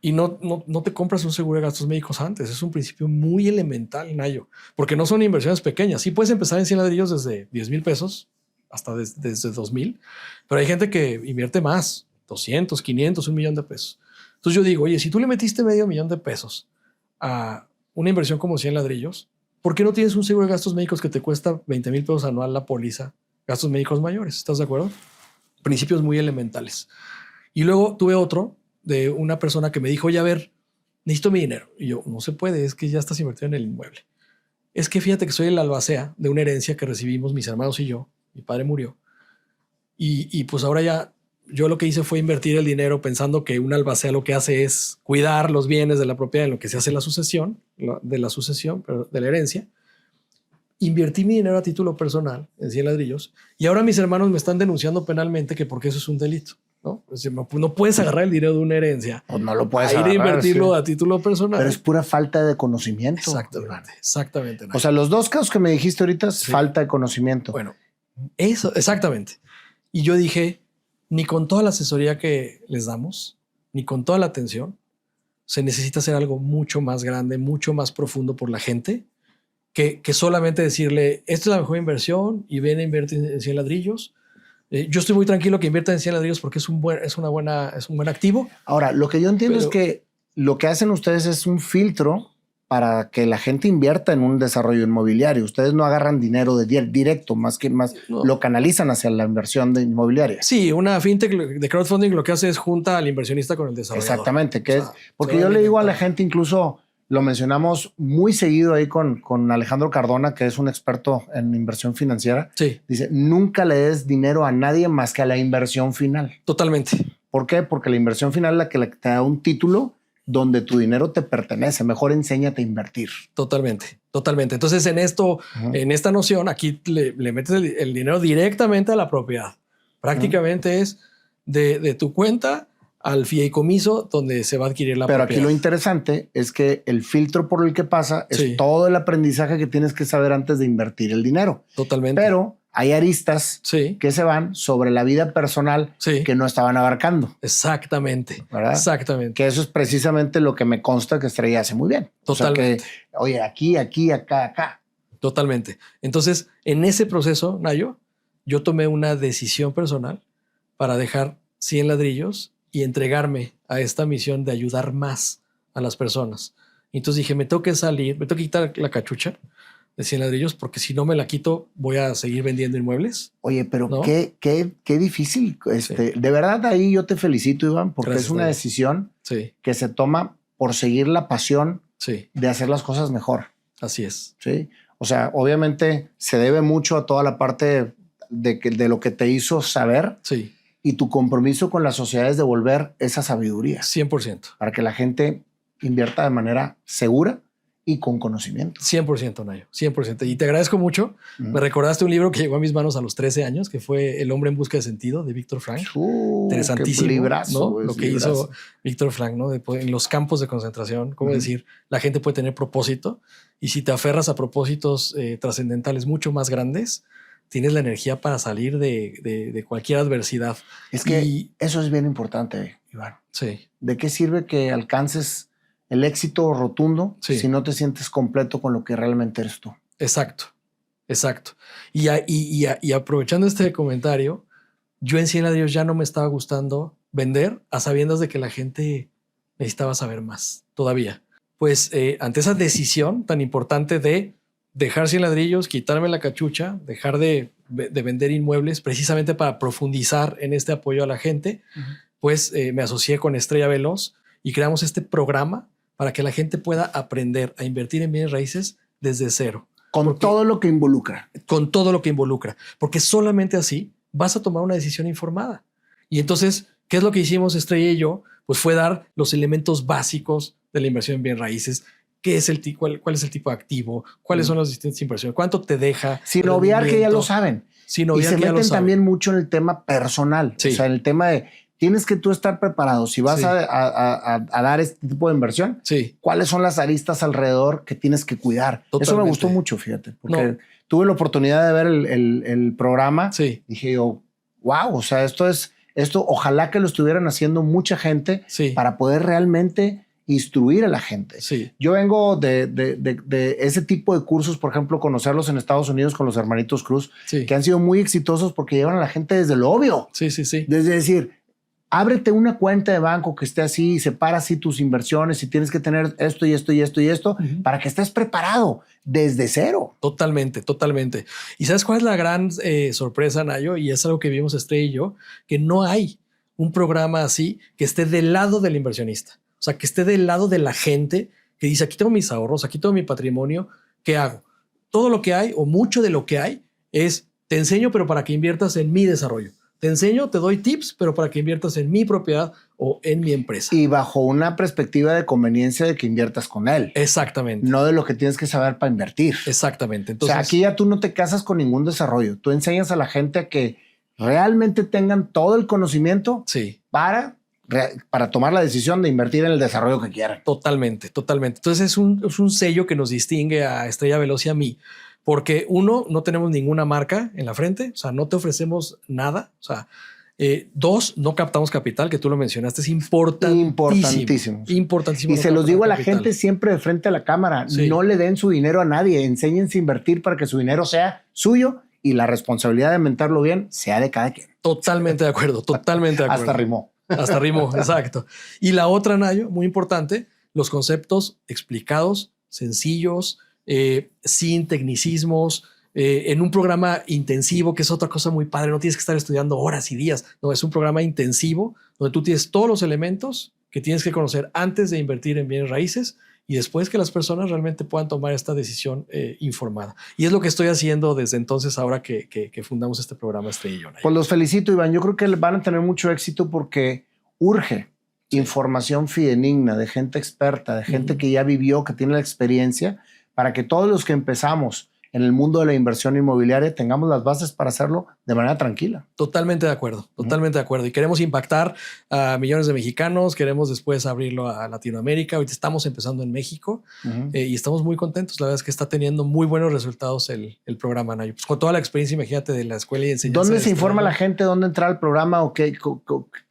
y no te compras un seguro de gastos médicos antes. Es un principio muy elemental, Nayo, porque no son inversiones pequeñas. Sí puedes empezar en 100 ladrillos desde 10,000 pesos hasta desde 2,000, pero hay gente que invierte más, 200, 500, 1,000,000 de pesos. Entonces yo digo, oye, si tú le metiste $500,000 de pesos a una inversión como 100 ladrillos, ¿por qué no tienes un seguro de gastos médicos que te cuesta 20,000 pesos anual la póliza? Gastos médicos mayores, ¿estás de acuerdo? Principios muy elementales. Y luego tuve otro de una persona que me dijo, oye, a ver, necesito mi dinero. Y yo, no se puede, es que ya estás invertido en el inmueble. Es que fíjate que soy el albacea de una herencia que recibimos mis hermanos y yo. Mi padre murió. Y pues ahora ya, yo lo que hice fue invertir el dinero pensando que un albacea lo que hace es cuidar los bienes de la propiedad en lo que se hace la sucesión, pero de la herencia. Invertí mi dinero a título personal en 100 ladrillos y ahora mis hermanos me están denunciando penalmente que porque eso es un delito. ¿No? Es decir, no puedes agarrar el dinero de una herencia. Pues no lo puedes agarrar. Ir a invertirlo sí. A título personal. Pero es pura falta de conocimiento. Exactamente. O sea, los dos casos que me dijiste ahorita es falta de conocimiento. Bueno, eso, exactamente. Y yo dije, ni con toda la asesoría que les damos, ni con toda la atención, se necesita hacer algo mucho más grande, mucho más profundo por la gente, que solamente decirle, esta es la mejor inversión y ven a invertir en 100 ladrillos. Yo estoy muy tranquilo que inviertan en 100 ladrillos porque es un buen activo. Ahora, lo que yo entiendo es que lo que hacen ustedes es un filtro para que la gente invierta en un desarrollo inmobiliario. Ustedes no agarran dinero directo, más lo canalizan hacia la inversión de inmobiliaria. Sí, una fintech de crowdfunding lo que hace es junta al inversionista con el desarrollador. Exactamente, porque yo le digo a la gente, incluso lo mencionamos muy seguido ahí con Alejandro Cardona, que es un experto en inversión financiera. Sí. Dice, nunca le des dinero a nadie más que a la inversión final. Totalmente. ¿Por qué? Porque la inversión final es la que te da un título donde tu dinero te pertenece. Mejor enséñate a invertir. Totalmente. Entonces, en esta noción, aquí le metes el dinero directamente a la propiedad. Prácticamente es de tu cuenta al fideicomiso donde se va a adquirir la propiedad. Pero aquí lo interesante es que el filtro por el que pasa es todo el aprendizaje que tienes que saber antes de invertir el dinero. Totalmente. Pero hay aristas que se van sobre la vida personal que no estaban abarcando. Exactamente. ¿Verdad? Exactamente. Que eso es precisamente lo que me consta que Estrella hace muy bien. Totalmente. O sea que, oye, aquí, acá. Totalmente. Entonces, en ese proceso, Nayo, yo tomé una decisión personal para dejar 100 ladrillos y entregarme a esta misión de ayudar más a las personas. Entonces dije, me tengo que quitar la cachucha de 100 ladrillos porque si no me la quito voy a seguir vendiendo inmuebles. Oye, pero ¿no? qué difícil. De verdad ahí yo te felicito, Iván, porque es una decisión que se toma por seguir la pasión de hacer las cosas mejor. Así es. Sí. O sea, obviamente se debe mucho a toda la parte de lo que te hizo saber. Sí. Y tu compromiso con la sociedad es devolver esa sabiduría. 100%. Para que la gente invierta de manera segura y con conocimiento. 100%, Nayo. 100%. Y te agradezco mucho. Me recordaste un libro que llegó a mis manos a los 13 años, que fue El hombre en busca de sentido, de Víctor Frank. Interesantísimo. Qué librazo, ¿no? Lo que hizo Víctor Frank, ¿no? En los campos de concentración. Cómo decir, la gente puede tener propósito. Y si te aferras a propósitos trascendentales mucho más grandes, tienes la energía para salir de cualquier adversidad. Es que eso es bien importante, Iván. Sí. ¿De qué sirve que alcances el éxito rotundo si no te sientes completo con lo que realmente eres tú? Exacto. Y aprovechando este comentario, yo en 100 ladrillos ya no me estaba gustando vender a sabiendas de que la gente necesitaba saber más todavía. Pues ante esa decisión tan importante de dejar 100 ladrillos, quitarme la cachucha, dejar de vender inmuebles precisamente para profundizar en este apoyo a la gente, pues me asocié con Estrella Veloz y creamos este programa para que la gente pueda aprender a invertir en bienes raíces desde cero. Con todo lo que involucra. Con todo lo que involucra. Porque solamente así vas a tomar una decisión informada. Y entonces, ¿qué es lo que hicimos Estrella y yo? Pues fue dar los elementos básicos de la inversión en bienes raíces. ¿Qué es cuál es el tipo de activo? ¿Cuáles son las distintas inversiones? ¿Cuánto te deja? Sin obviar que ya lo saben. Sin obviar y se meten también mucho en el tema personal. O sea, en el tema de tienes que tú estar preparado. Si vas a dar este tipo de inversión, ¿cuáles son las aristas alrededor que tienes que cuidar? Totalmente. Eso me gustó mucho, fíjate, porque tuve la oportunidad de ver el programa. Dije yo, wow, o sea, esto es Esto ojalá que lo estuvieran haciendo mucha gente para poder realmente instruir a la gente. Sí. Yo vengo de ese tipo de cursos, por ejemplo, conocerlos en Estados Unidos con los hermanitos Cruz, que han sido muy exitosos porque llevan a la gente desde lo obvio. Sí. Desde decir, ábrete una cuenta de banco que esté así, separa así tus inversiones y tienes que tener esto y esto y esto y esto para que estés preparado desde cero. Totalmente. ¿Y sabes cuál es la gran sorpresa, Nayo? Y es algo que vimos Estrella y yo, que no hay un programa así que esté del lado del inversionista. O sea, que esté del lado de la gente que dice, aquí tengo mis ahorros, aquí tengo mi patrimonio, ¿qué hago? Todo lo que hay o mucho de lo que hay es, te enseño, pero para que inviertas en mi desarrollo. Te enseño, te doy tips, pero para que inviertas en mi propiedad o en mi empresa. Y bajo una perspectiva de conveniencia de que inviertas con él. Exactamente. No de lo que tienes que saber para invertir. Exactamente. Entonces, o sea, aquí ya tú no te casas con ningún desarrollo. Tú enseñas a la gente a que realmente tengan todo el conocimiento para tomar la decisión de invertir en el desarrollo que quieran. Totalmente. Entonces es un sello que nos distingue a Estrella Veloz y a mí, porque uno, no tenemos ninguna marca en la frente, o sea, no te ofrecemos nada, o sea, dos, no captamos capital, que tú lo mencionaste, es importantísimo. Y se los digo a la gente siempre de frente a la cámara, no le den su dinero a nadie, enséñense a invertir para que su dinero sea suyo y la responsabilidad de inventarlo bien sea de cada quien. Totalmente de acuerdo. Hasta rimó, exacto. Y la otra, Nayo, muy importante, los conceptos explicados, sencillos, sin tecnicismos, en un programa intensivo, que es otra cosa muy padre. No tienes que estar estudiando horas y días. No, es un programa intensivo donde tú tienes todos los elementos que tienes que conocer antes de invertir en bienes raíces y después que las personas realmente puedan tomar esta decisión informada. Y es lo que estoy haciendo desde entonces, ahora que fundamos este programa Estrella. Pues los felicito, Iván. Yo creo que van a tener mucho éxito porque urge información fidedigna de gente experta, de gente que ya vivió, que tiene la experiencia, para que todos los que empezamos en el mundo de la inversión inmobiliaria tengamos las bases para hacerlo de manera tranquila. Totalmente de acuerdo. Y queremos impactar a millones de mexicanos, queremos después abrirlo a Latinoamérica. Ahorita estamos empezando en México y estamos muy contentos. La verdad es que está teniendo muy buenos resultados el programa, Nayo. Pues con toda la experiencia, imagínate, de la escuela y enseñanza. ¿Dónde se informa la gente? ¿Dónde entrar al programa? ¿O qué,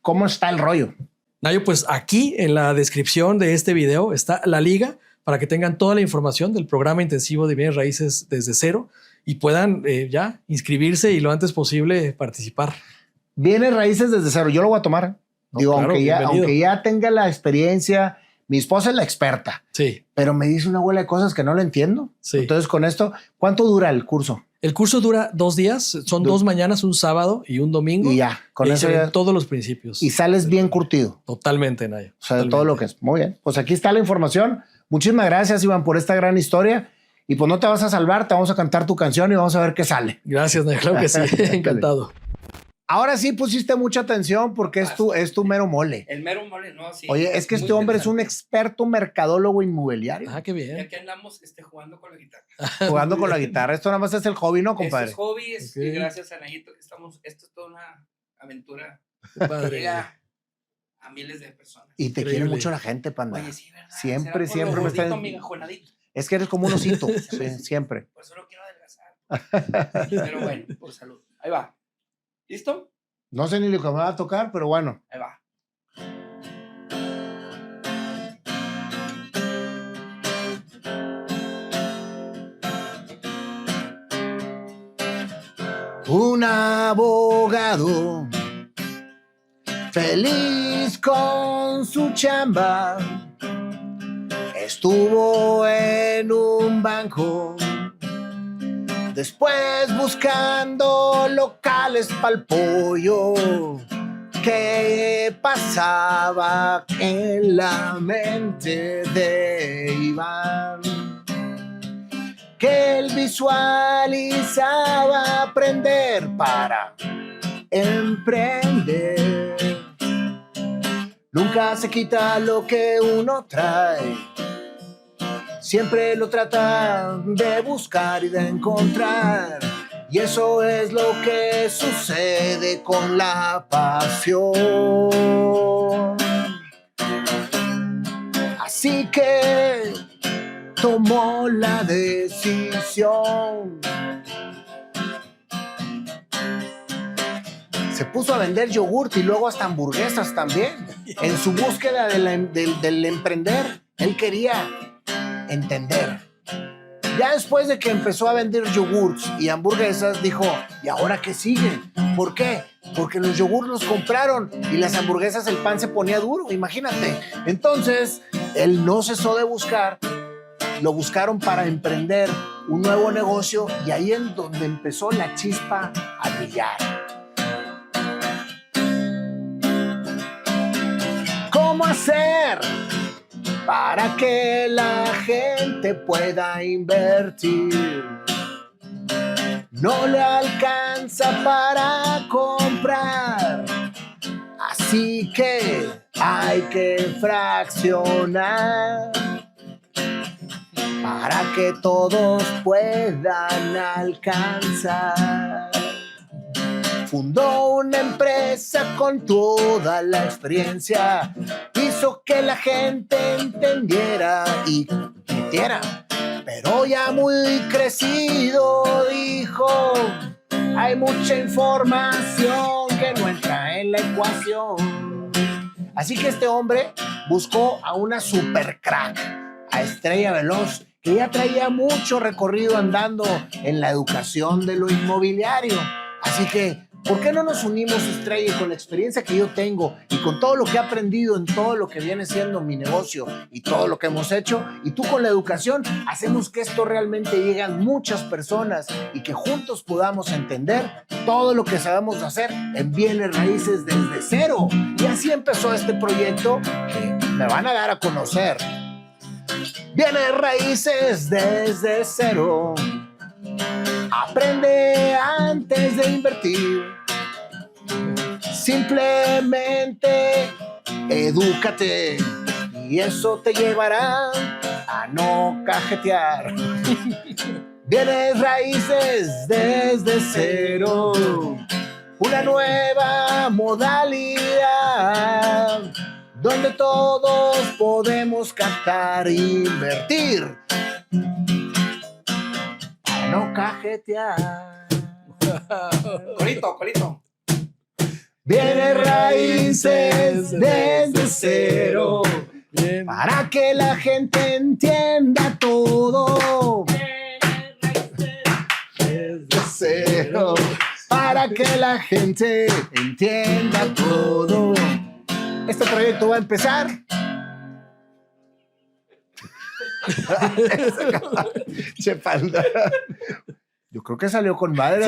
cómo está el rollo? Nayo, pues aquí en la descripción de este video está la liga para que tengan toda la información del programa intensivo de bienes raíces desde cero y puedan ya inscribirse y lo antes posible participar. Bienes raíces desde cero, yo lo voy a tomar. Digo, claro, aunque ya tenga la experiencia, mi esposa es la experta, pero me dice una bola de cosas que no le entiendo. Entonces con esto, ¿cuánto dura el curso? El curso dura 2 días, son 2 mañanas, un sábado y un domingo. Y ya, con eso ya todos los principios. Y sales bien curtido. Totalmente, Nayo. O sea, de todo lo que es. Muy bien, pues aquí está la información. Muchísimas gracias, Iván, por esta gran historia. Y pues no te vas a salvar, te vamos a cantar tu canción y vamos a ver qué sale. Gracias, Nayo, claro que sí. Encantado. Ahora sí pusiste mucha atención porque es tu mero mole. El mero mole, no, sí. Oye, es que este hombre es un experto mercadólogo inmobiliario. Ah, qué bien. Y aquí andamos jugando con la guitarra. Jugando con la guitarra. Esto nada más es el hobby, ¿no, compadre? Esto es hobby, y gracias a Nayito que esto es toda una aventura. Padre. Llega a miles de personas. Y te quiere mucho la gente, Panda. Oye, sí, ¿verdad? Siempre me está... Es que eres como un osito, siempre. Por eso lo quiero adelgazar. Pero bueno, por salud. Ahí va. ¿Listo? No sé ni lo que me va a tocar, pero bueno. Ahí va. Un abogado feliz con su chamba estuvo en un banco, después buscando locales pa'l pollo. ¿Qué pasaba en la mente de Iván? Que él visualizaba aprender para emprender. Nunca se quita lo que uno trae, siempre lo trata de buscar y de encontrar. Y eso es lo que sucede con la pasión. Así que tomó la decisión. se puso a vender yogurt y luego hasta hamburguesas también. En su búsqueda del emprender, él quería entender. Ya después de que empezó a vender yogurts y hamburguesas, dijo, ¿y ahora qué sigue? ¿Por qué? Porque los yogurts los compraron y las hamburguesas el pan se ponía duro, imagínate. Entonces, él no cesó de buscar, lo buscaron para emprender un nuevo negocio y ahí es donde empezó la chispa a brillar. ¿Cómo hacer para que la gente pueda invertir? No le alcanza para comprar, así que hay que fraccionar para que todos puedan alcanzar. Fundó una empresa con toda la experiencia, hizo que la gente entendiera y metiera. Pero ya muy crecido dijo, hay mucha información que no entra en la ecuación. Así que este hombre buscó a una super crack, a Estrella Veloz, que ya traía mucho recorrido andando en la educación de lo inmobiliario. Así que, ¿por qué no nos unimos, Estrella, con la experiencia que yo tengo y con todo lo que he aprendido en todo lo que viene siendo mi negocio y todo lo que hemos hecho? Y tú con la educación, hacemos que esto realmente llegue a muchas personas y que juntos podamos entender todo lo que sabemos hacer en bienes raíces desde cero. Y así empezó este proyecto que me van a dar a conocer. Bienes raíces desde cero. Aprende antes de invertir. Simplemente edúcate y eso te llevará a no cajetear. Bienes raíces desde cero. Una nueva modalidad donde todos podemos captar e invertir. No cajetear. Colito. Bienes raíces desde cero. Bien. Para que la gente entienda todo. Desde cero. Para que la gente entienda todo. Este proyecto va a empezar. Che, panda. Yo creo que salió con madre.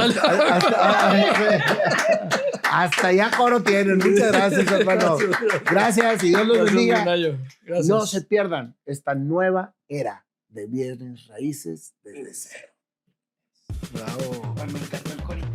Hasta ya coro tienen. Muchas gracias, hermano. Gracias y Dios los bendiga. Gracias. No se pierdan esta nueva era de bienes raíces desde cero. Bravo. Me encantó el colito.